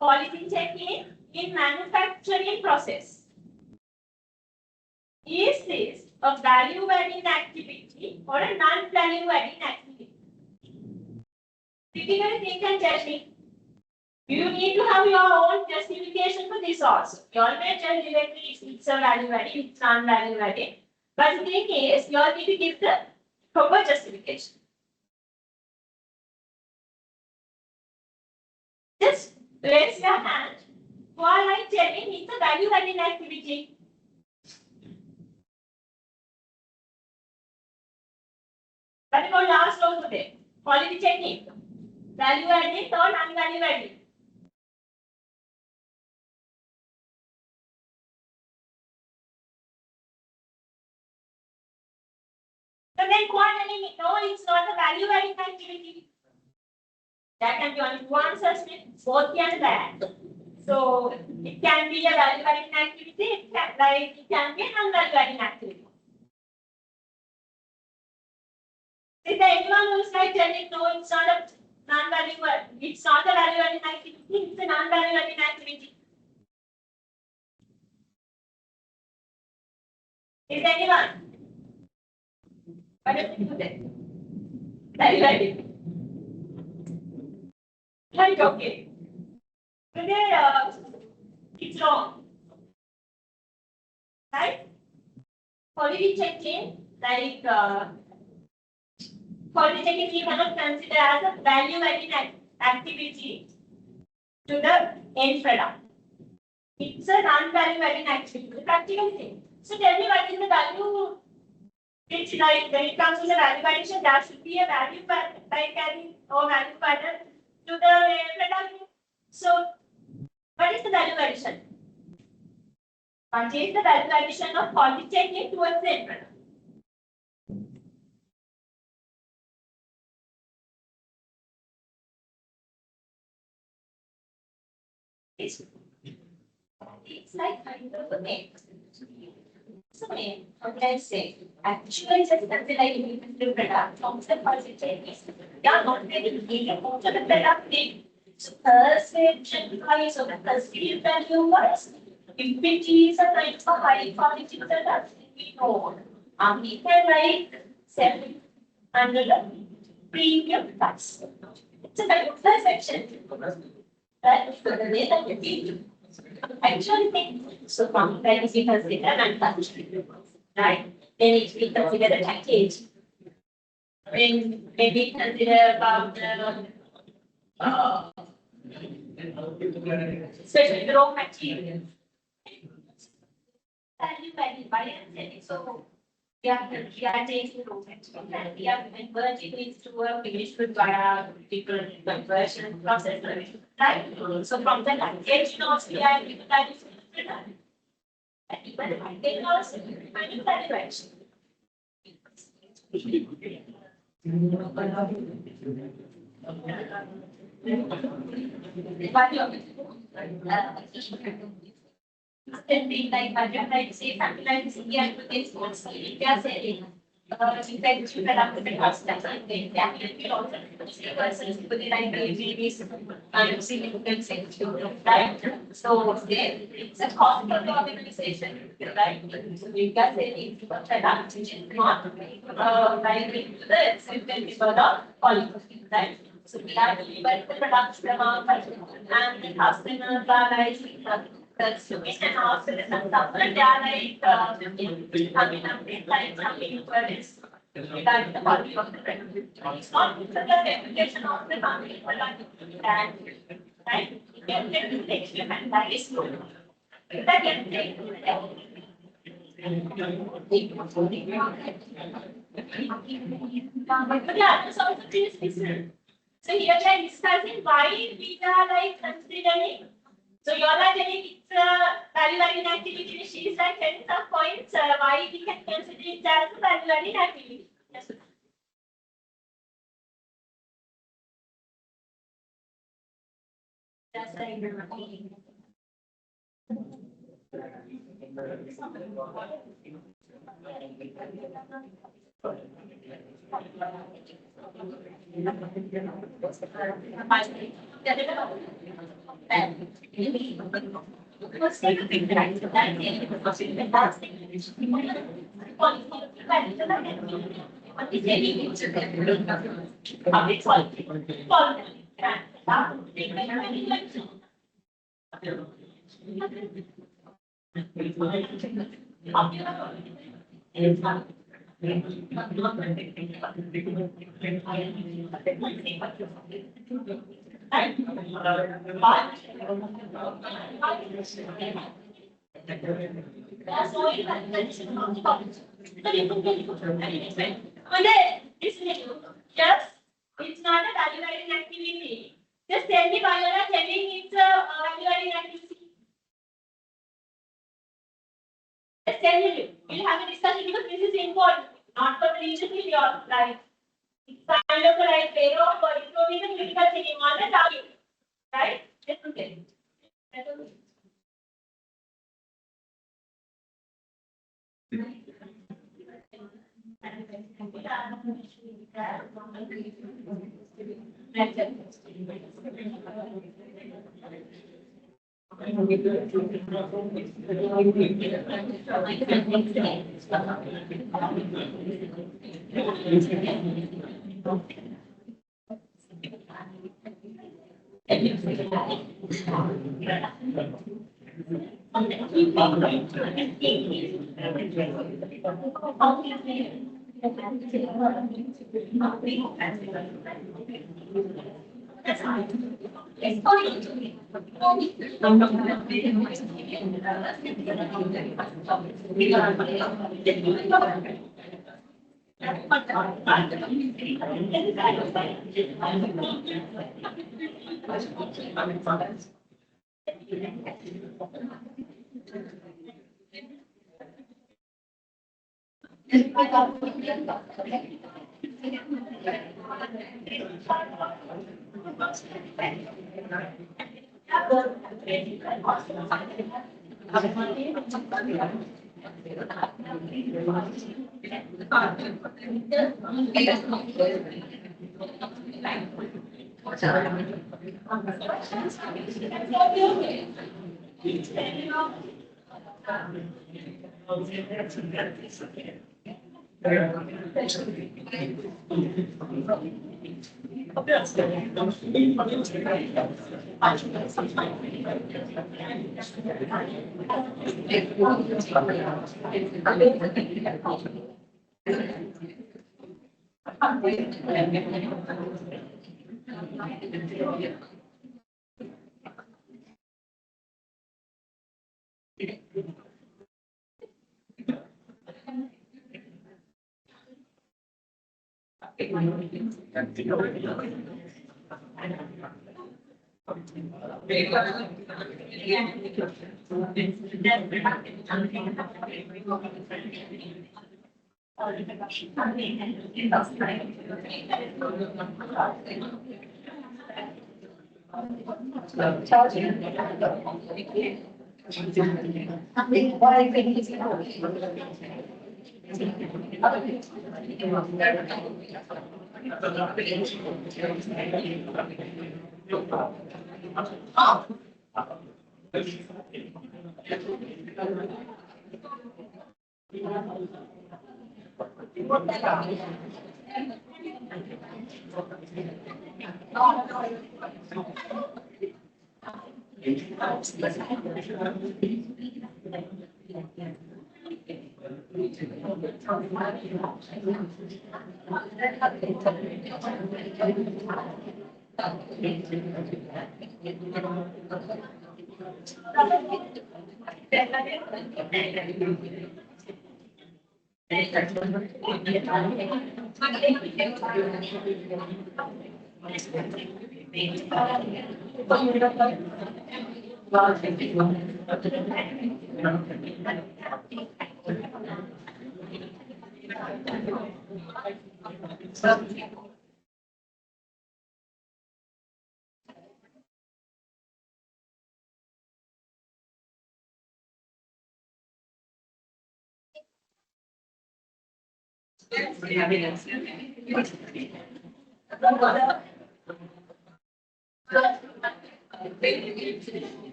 Quality checking in manufacturing process. Is this a value adding activity or a non-value adding activity? Critically think and tell me. You need to have your own justification for this also. You always tell directly it's a value adding, it's non-value adding. But the thing is, you all need to give the proper justification. Just raise your hand while I telling it's a value adding activity. That is our last row today. Quality checking. Value adding or non-value adding. So then who are telling me, no, it's not a value adding activity. That can be only one assessment, both can bad. So it can be a value adding activity, it can be a non-value adding activity. Is there anyone who is like telling no, it's not a non-value, it's not a value adding activity, it's a non-value adding activity? Is there anyone? What does it do then? Value adding. Right, okay. Today, it's wrong. Right? Quality checking, quality checking we cannot consider as a value adding activity to the end product. It's a non-value adding activity, the practical thing. So tell me what is the value, which like when it comes to the value addition, there should be a value adding or value pattern to the end product. So what is the value addition? What is the value addition of quality checking towards the end product? It's like kind of a name. So name, let's say, actually just consider like the product from the quality checking. They are not very easy to the product name. So perception wise or the perceived value wise, if it is a kind of a high quality product, we know. We can like sell it under the premium price. It's a kind of perception. That for the way that you feel. Actually think so from that is we consider manufacturing. Right? Then it we consider the package. When we consider about the especially the raw materials. Value added by and so we are taking raw material and we are converting it to a finished good via different conversion process. Right? So from the package also we are able to that is and even the package also manufacturing. Thing like budget, like say something like India to this sports, India selling. In fact, you can have the cost that they can also see versus with the like babies and significant sales, right? So it's a cost for the organization, right? So you can say it's a product which is not like the expensive for the quality, right? So we have delivered the products from our budget and the customers are like consuming and also the consumer, they are like like something for this regarding the quality of the product. It's not for the reputation of the company, but and right, you can take the next and that is good. That can take yeah, so so here we are discussing why we are like considering. So you all are telling it's a value adding activity. She is like telling some points why we can consider it as a value adding activity. Yes. That's like Yes, it's not a value-adding activity. Just tell me why you are telling it's a value-adding activity. Just tell me. We'll have a discussion because this is important, not for religiously your life. It's kind of a like way of improving the critical thinking on the target, right? Yes, okay.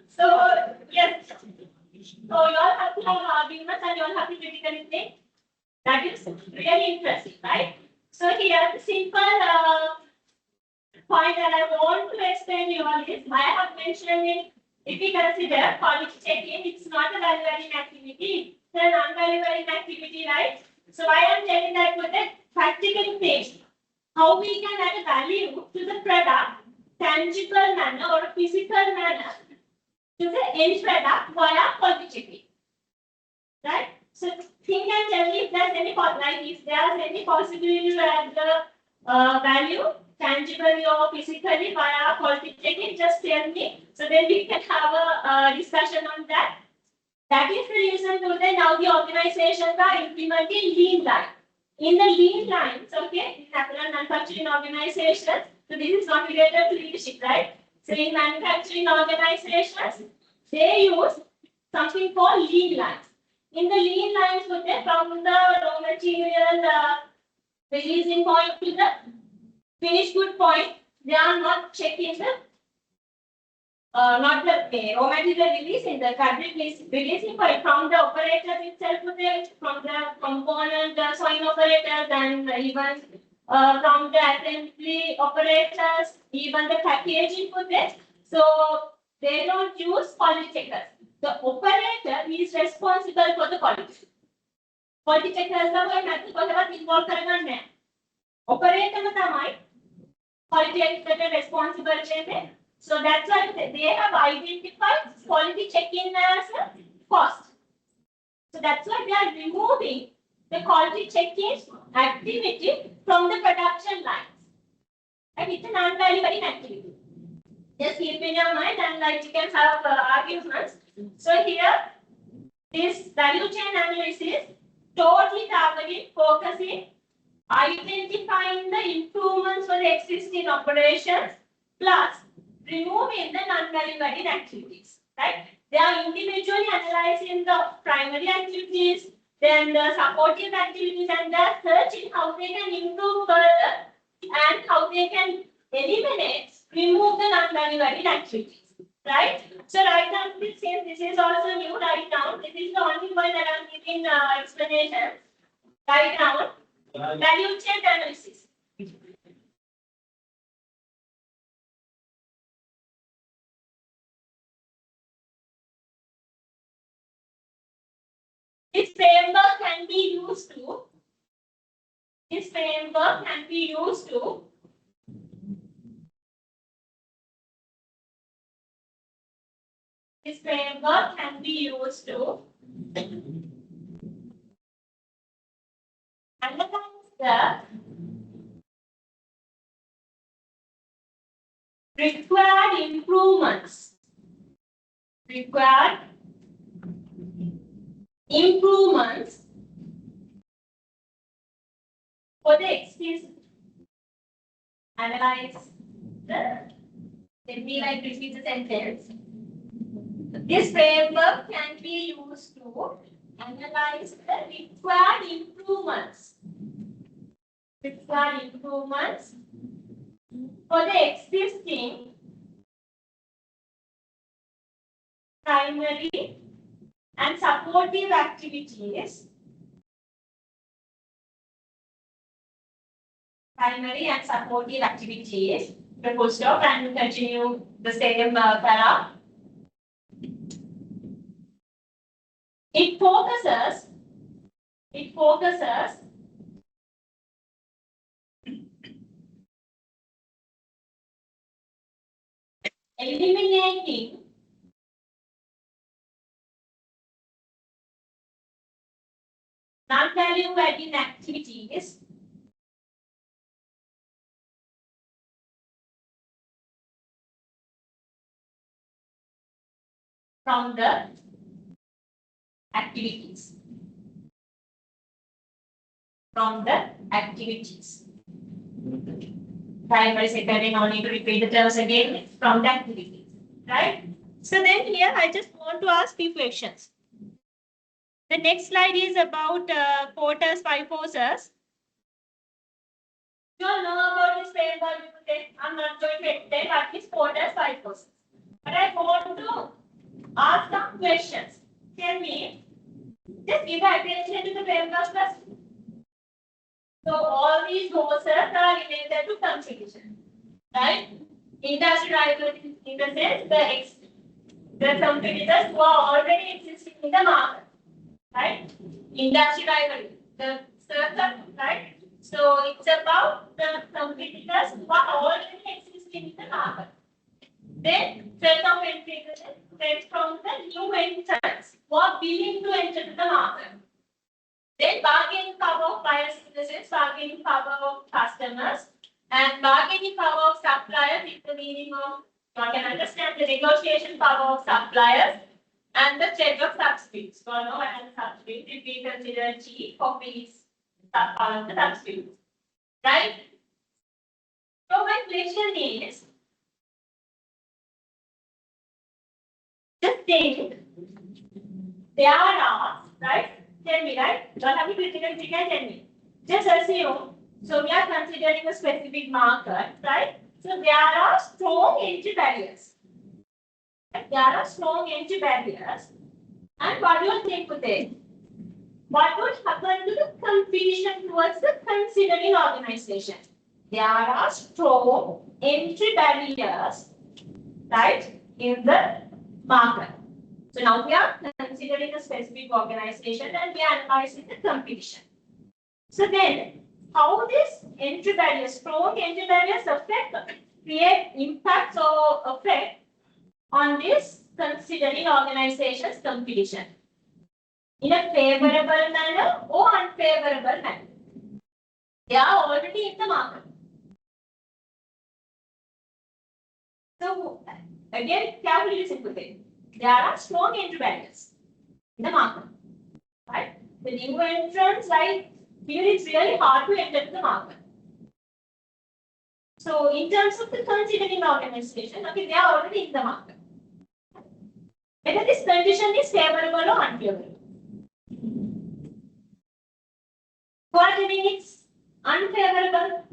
So yes, so you all have to have arguments and you all have to critically think. That is really interesting, right? So here the simple point that I want to explain you all is I have mentioned it. If we consider quality checking, it's not a value-adding activity, it's an non-value-adding activity, right? So I am telling that with a practical thing, how we can add a value to the product, tangible manner or physical manner to the end product via quality checking, right? So think and tell me if there's any possibility to add the value tangibly or physically via quality checking. Just tell me, so then we can have a discussion on that. That is the reason today now the organizations are implementing lean line. In the lean lines, okay, in apparel manufacturing organizations, so this is not related to leadership, right? So in manufacturing organizations, they use something called lean lines. In the lean lines, okay, from the raw material releasing point to the finished good point, they are not checking the not the raw material releasing, the fabric releasing point from the operators itself, from the component sewing operators, and even from the assembly operators, even the packaging for this. So they don't use quality checkers. the operator is responsible for the quality. Quality check කරලා ඔය නැති කොහෙවත් involve කරගන්නේ නැහැ. Operator ම තමයි quality check responsible වෙන්නේ. So that's why they have identified quality checking as a cost. So that's why they are removing the quality checking activity from the production lines. And it's a non-value-adding activity. Just keep in your mind, and like you can have arguments. So here, this value chain analysis totally targeting, focusing, identifying the improvements for the existing operations, plus removing the non-value-adding activities. Right? They are individually analyzing the primary activities, then the supportive activities, and they are searching how they can improve further and how they can eliminate, remove the non-value-added activities. Right? So right now, since this is also new, right now, this is the only one that I'm giving explanation. Right now, value chain analysis. This framework can be used to. This framework can be used to. This framework can be used to analyze the required improvements. Required improvements for the existing. Analyze the. Let me repeat the sentence. This framework can be used to analyze the required improvements. Required improvements for the existing primary and supportive activities. Primary and supportive activities. We will stop and continue the same para. It focuses eliminating non-value-adding activities from the activities. From the activities. Primary, secondary, no need to repeat the terms again. From the activities. Right? So then here I just want to ask few questions. The next slide is about quarters, 5 forces. You all know about this framework. I'm not going to explain what is quarters, 5 forces. But I want to ask some questions. Tell me, just give attention to the framework first. So all these forces are related to competition, right? Industry drivers in the sense the competitors who are already existing in the market, right? Industry rivalry, the circle, right? So it's about the competitors who are already existing in the market. Then threat of entry, threat from the new entrants who are willing to enter the market. Then bargaining power of buyers in the sense bargaining power of customers and bargaining power of suppliers is the meaning of you can understand the negotiation power of suppliers and the threat of substitutes. For no and substitute if we consider cheap coffee is part of the substitute. Right? So my question is just think there are right? Tell me, right? Don't have to critical think and tell me. Just assume, so we are considering a specific market, right? So there are strong entry barriers. There are strong entry barriers. And what do you think with it? What would happen to the competition towards the considering organization? There are strong entry barriers, right, in the market. So now we are considering a specific organization and we are analyzing the competition. So then, how this entry barriers, strong entry barriers create impacts or effect on this considering organization's competition in a favorable manner or unfavorable manner. They are already in the market. So again, carefully listen to this. There are strong entry barriers in the market, right? The new entrants, like here, it's really hard to enter the market. So in terms of the considering organization, okay, they are already in the market. Whether this condition is favorable or unfavorable. What do you mean it's unfavorable?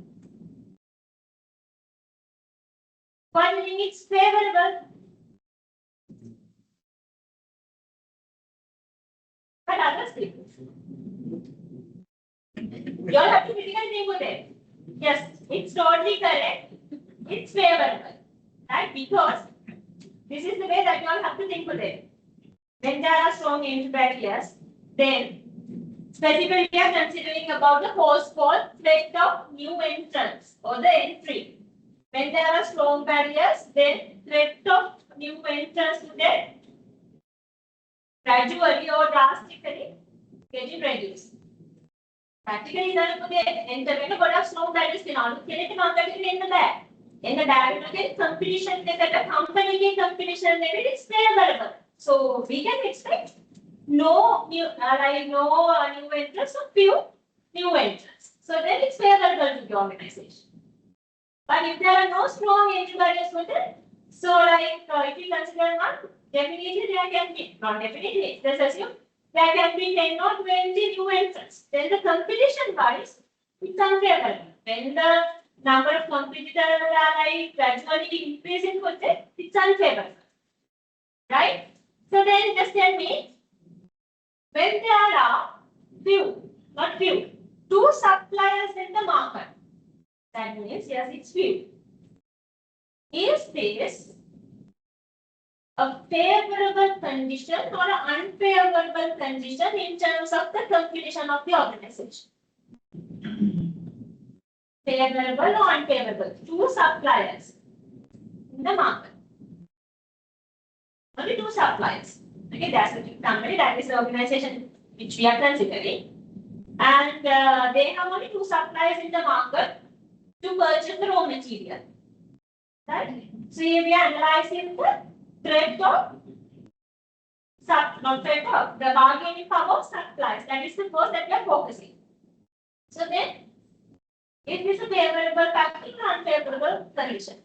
What do you mean it's favorable? But others think. You all have to critically think with it. Yes, it's totally correct. It's favorable. Right? Because this is the way that you all have to think with it. When there are strong entry barriers, then specifically we are considering about the post-fall threat of new entrants or the entry. When there are strong barriers, then threat of new entrants to them gradually or drastically getting reduced. Practically, enter when a of strong barriers in order to get market in the back. In the diagonal competition, the company competition is favorable. So we can expect no new new entrants or few new entrants. So then it's favorable to the organization. But if there are no strong entry barriers with it, so like if you consider one, definitely there can be, not definitely, let's assume there can be 10 or 20 new entrants. Then the competition wise, it's unfavorable. When the number of competitors are like gradually increasing with it, it's unfavorable. Right? So then just tell me, when there are few, not few, two suppliers in the market, that means yes, it's few. Is this a favorable condition or an unfavorable condition in terms of the competition of the organization? Favorable or unfavorable? Two suppliers in the market. Only two suppliers. Okay, that's the company, that is the organization which we are considering. And they have only two suppliers in the market to purchase the raw material. Right? So here we are analyzing the threat of not threat of the bargaining power of suppliers. That is the first that we are focusing. So then, is this a favorable factor or unfavorable condition?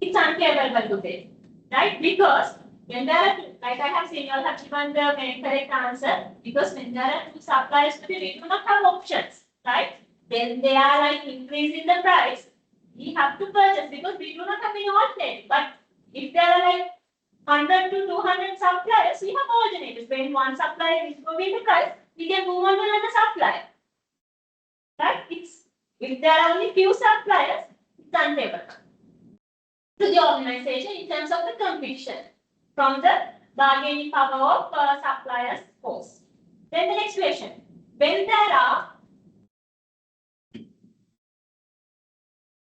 It's unfavorable to say, right? Because when there are, like I have seen, you all have given the correct answer. Because when there are two suppliers, we do not have options, right? When they are like increasing the price, we have to purchase because we do not have any alternative. But if there are like 100 to 200 suppliers, we have alternatives. When one supplier is moving the price, we can move on to another supplier. Right? If there are only few suppliers, it's unfavorable to the organization in terms of the competition from the bargaining power of suppliers force. Then the next question. When there are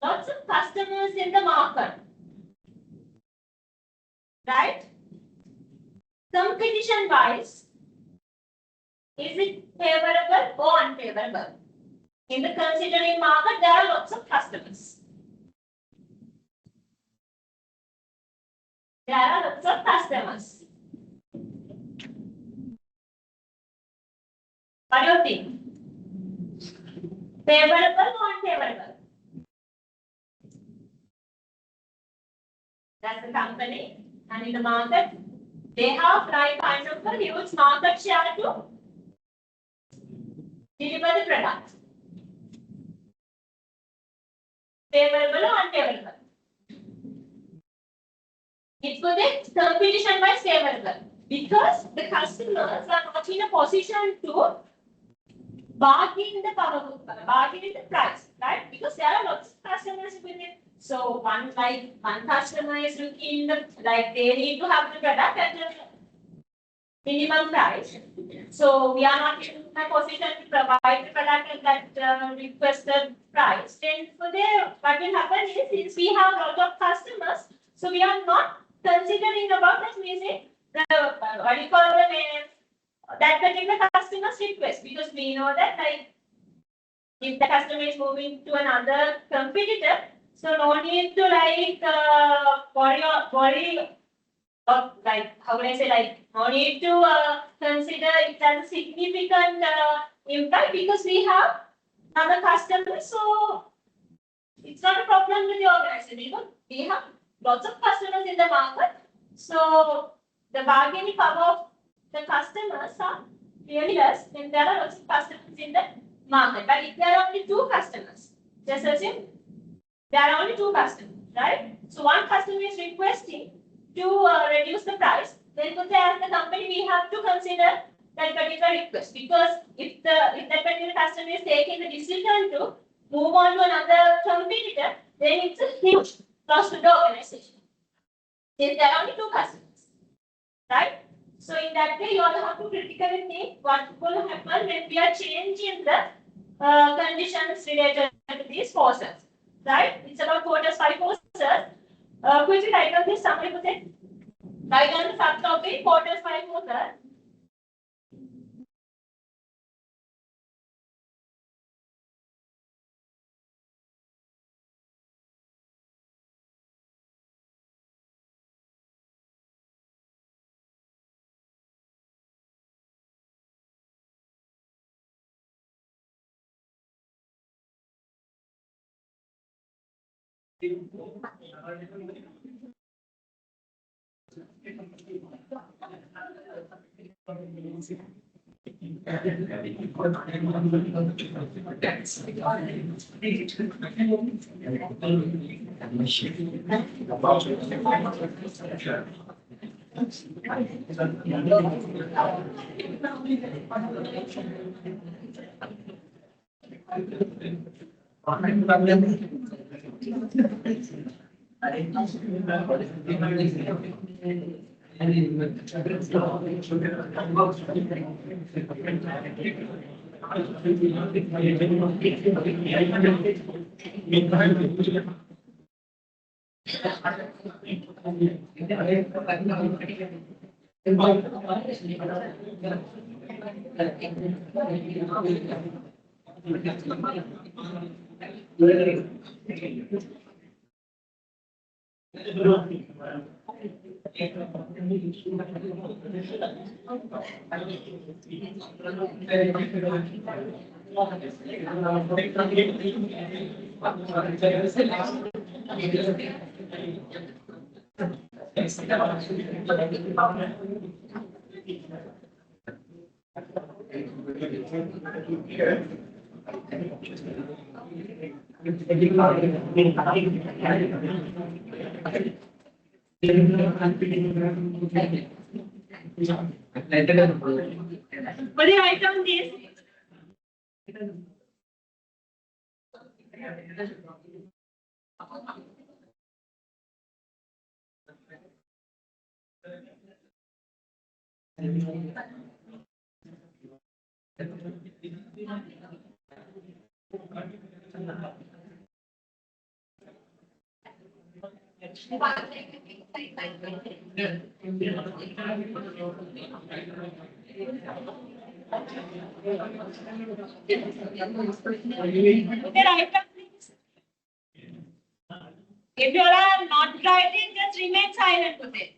lots of customers in the market, right? Competition wise, is it favorable or unfavorable? In the considering market, there are lots of customers. There are lots of customers. What do you think? Favorable or unfavorable? That's the company, and in the market, they have like kind of a huge market share to deliver the product. Favorable or unfavorable? It's for the competition wise favorable because the customers are not in a position to bargain the price, right? Because there are lots of customers with it. So one customer is looking like they need to have the product at a minimum price. So we are not in a position to provide the product at that requested price. Then for there, what will happen is since we have a lot of customers, so we are not considering about that music, the what do you call the name, that particular customer's request, because we know that like if the customer is moving to another competitor, so no need to like worry or like how would I say, like no need to consider it as a significant impact because we have another customer. So it's not a problem with the organization because we have lots of customers in the market. So the bargaining power of the customers are really less when there are lots of customers in the market. But if there are only two customers, just assume there are only two customers, right? So one customer is requesting to reduce the price. Then as the company, we have to consider that particular request because if that particular customer is taking the decision to move on to another competitor, then it's a huge loss to the organization. Since there are only two customers, right? So in that way, you all have to critically think what will happen when we are changing the conditions related to these forces, right? It's about 4 plus 5 forces. Quickly write down this summary. Write down the subtopic 4 plus 5 forces. What do you write down this? Okay, write down please. If you are not writing, just remain silent with it.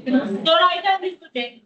So write down this today.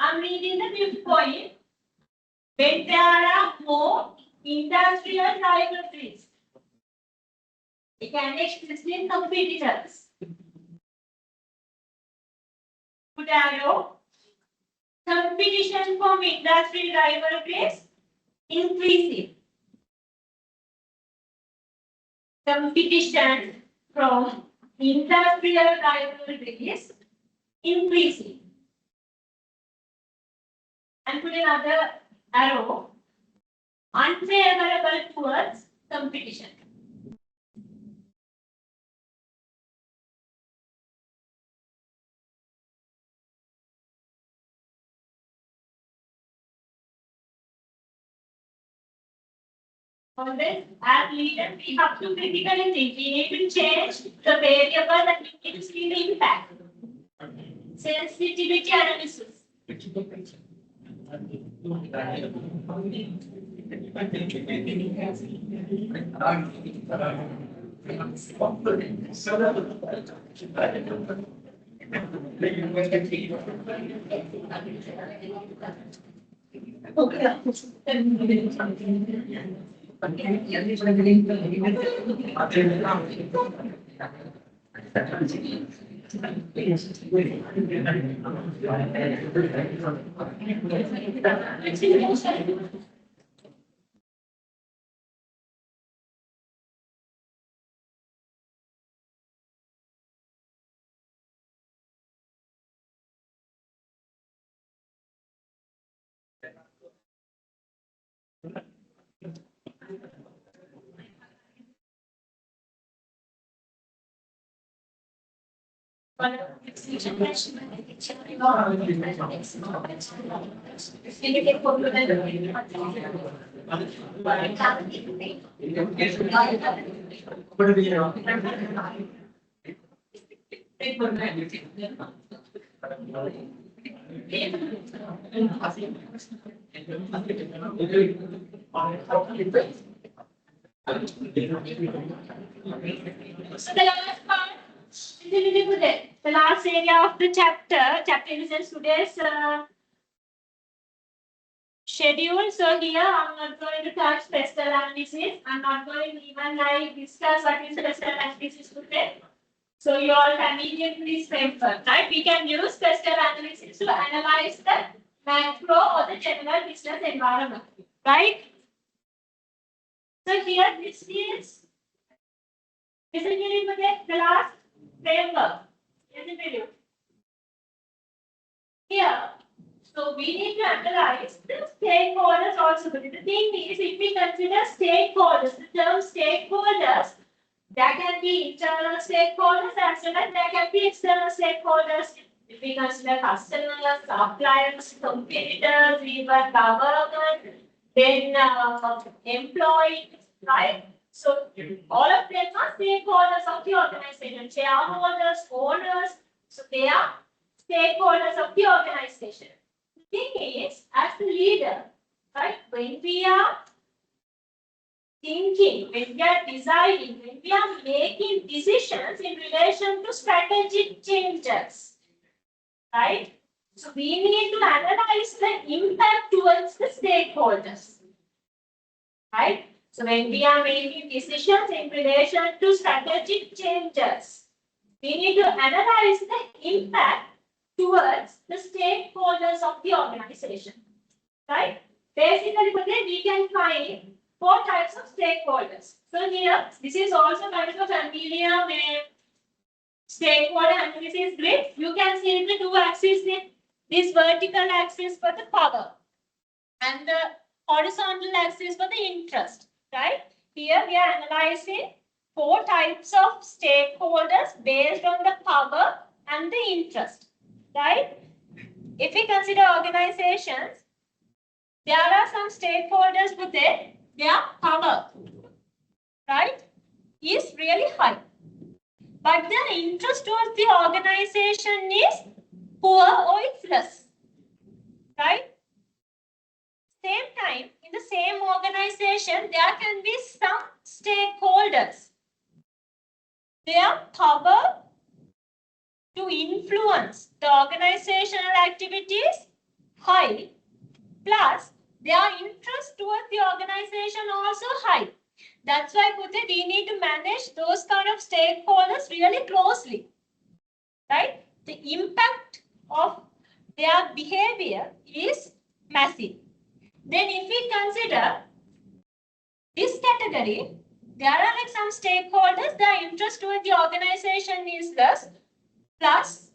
I'm reading the fifth point. When there are more industrial rivalries, it can exist in competitors. Good arrow. Competition from industry rivalries increasing. Competition from industrial rivalries increasing. And put another arrow. Unfavorable towards competition. On this, as leaders, we have to critically think. We need to change the variable that we need to see the impact. Sensitivity analysis. So the last part, the last area of the chapter is today's schedule. So here I'm not going to touch special analysis. I'm not going to even discuss what is special analysis today. So you all familiar with this framework, right? We can use special analysis to analyze the macro or the general business environment, right? So here this is the last framework, isn't it? Here, so we need to analyze the stakeholders also. But the thing is, if we consider stakeholders, the term stakeholders, there can be internal stakeholders as well as there can be external stakeholders. If we consider customers, suppliers, competitors, even government, then employees, right? So all of them are stakeholders of the organization, shareholders, owners. So they are stakeholders of the organization. The thing is, as the leader, right, when we are thinking, when we are deciding, when we are making decisions in relation to strategic changes, right? So we need to analyze the impact towards the stakeholders, right? So when we are making decisions in relation to strategic changes, we need to analyze the impact towards the stakeholders of the organization, right? Basically, we can find four types of stakeholders. So here, this is also kind of familiar with stakeholder analysis grid. You can see the two axes in this vertical axis for the power and the horizontal axis for the interest, right? Here we are analyzing four types of stakeholders based on the power and the interest, right? If we consider organizations, there are some stakeholders with their power, right, is really high. But the interest towards the organization is poor or it's less, right? Same time, in the same organization, there can be some stakeholders. Their power to influence the organizational activities high, plus their interest towards the organization also high. That's why we need to manage those kind of stakeholders really closely, right? The impact of their behavior is massive. Then if we consider this category, there are like some stakeholders, their interest towards the organization is less, plus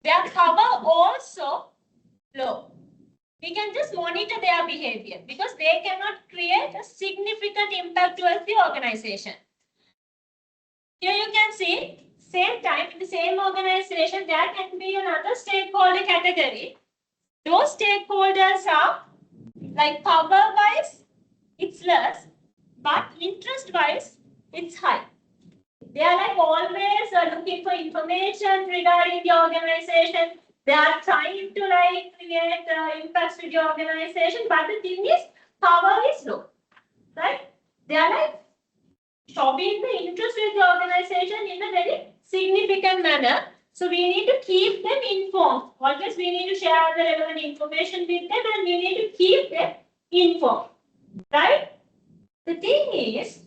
their power also low. We can just monitor their behavior because they cannot create a significant impact towards the organization. Here you can see, same time in the same organization, there can be another stakeholder category. Those stakeholders are like power-wise, it's less, but interest-wise, it's high. They are like always looking for information regarding the organization. They are trying to like create impacts to the organization, but the thing is, power is low, right? They are like showing the interest with the organization in a very significant manner. So we need to keep them informed. Always we need to share the relevant information with them and we need to keep them informed, right? The thing is,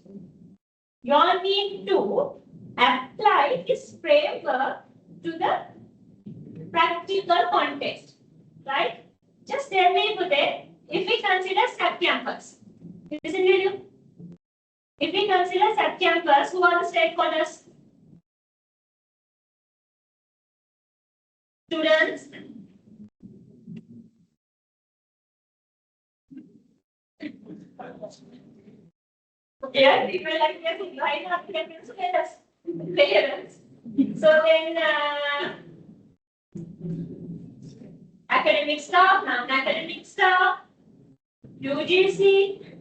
you all need to apply this framework to the practical context, right? Just tell me today, if we consider SAP campus, listen to you. If we consider SAP campus, who are the stakeholders? Students. Yeah, people like getting line up parents. So then academic staff, non-academic staff, UGC,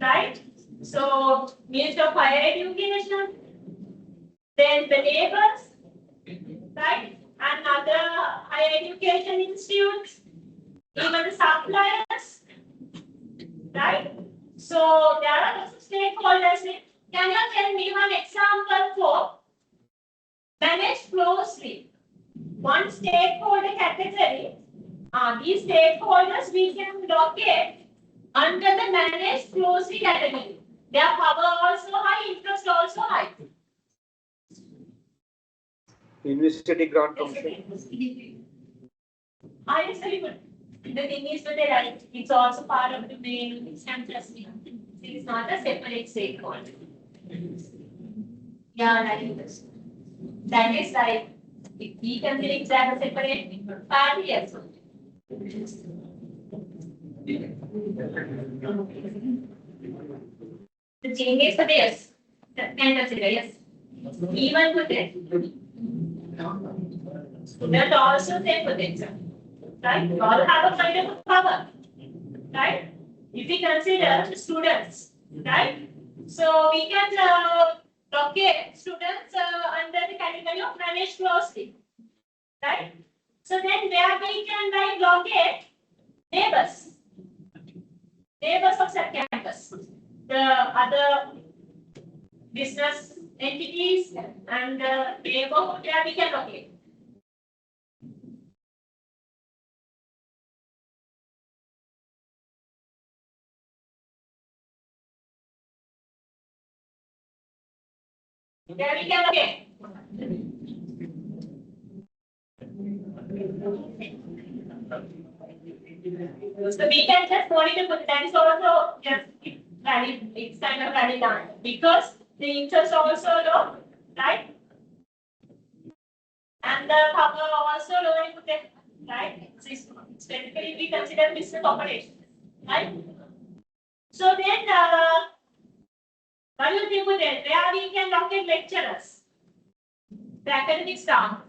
right? So Minister of Higher Education, then the neighbors, right? And other higher education institutes, even the suppliers, right? So there are lots of stakeholders. Can you tell me one example for manage closely? One stakeholder category. These stakeholders we can locate under the manage closely category. Their power also high, interest also high. University grant commission. Yes, very good. The thing is that it's also part of the main campus. It's not a separate stakeholder. Yeah, like this. That is like if we can make that a separate part, yes. The thing is that yes, that can consider yes. Even with it. Student also say potential, right? We all have a kind of power, right? If we consider the students, right? So we can locate students under the category of manage closely, right? So then where we can like locate neighbors of that campus, the other business entities and neighborhood where we can locate. There we can locate. So we can just monitor, but that is also just valid, it's kind of valid answer because the interest also low, right? And the power also low in the right? It's typically we consider business operations, right? So then, what do you think with it? Where we can locate lecturers? The academic staff.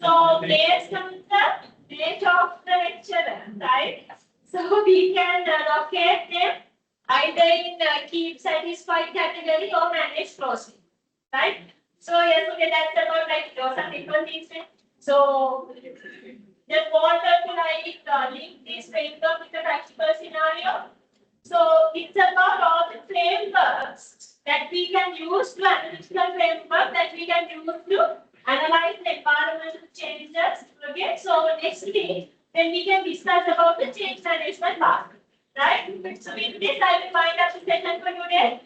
So based on the age of the lecturer, right? So we can locate them either in keep satisfied category or manage closely, right? So yes, okay, that's about like those are different things. So just wanted to like link this framework with the practical scenario. So it's about all the frameworks that we can use to analytical framework that we can use to analyze the environmental changes. Okay, so next week, then we can discuss about the change management part. Right? So with this, I will wind up the session for today.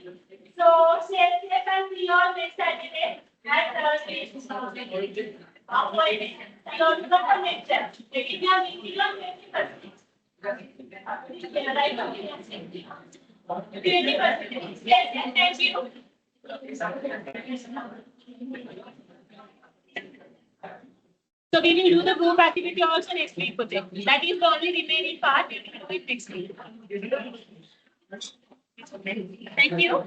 So stay safe and see you all next Saturday at Thursday. Don't forget next step. If you are meeting on 20%. 20%. Yes, thank you. So we will do the group activity also next week. That is the only remaining part. We will do it next week. Thank you.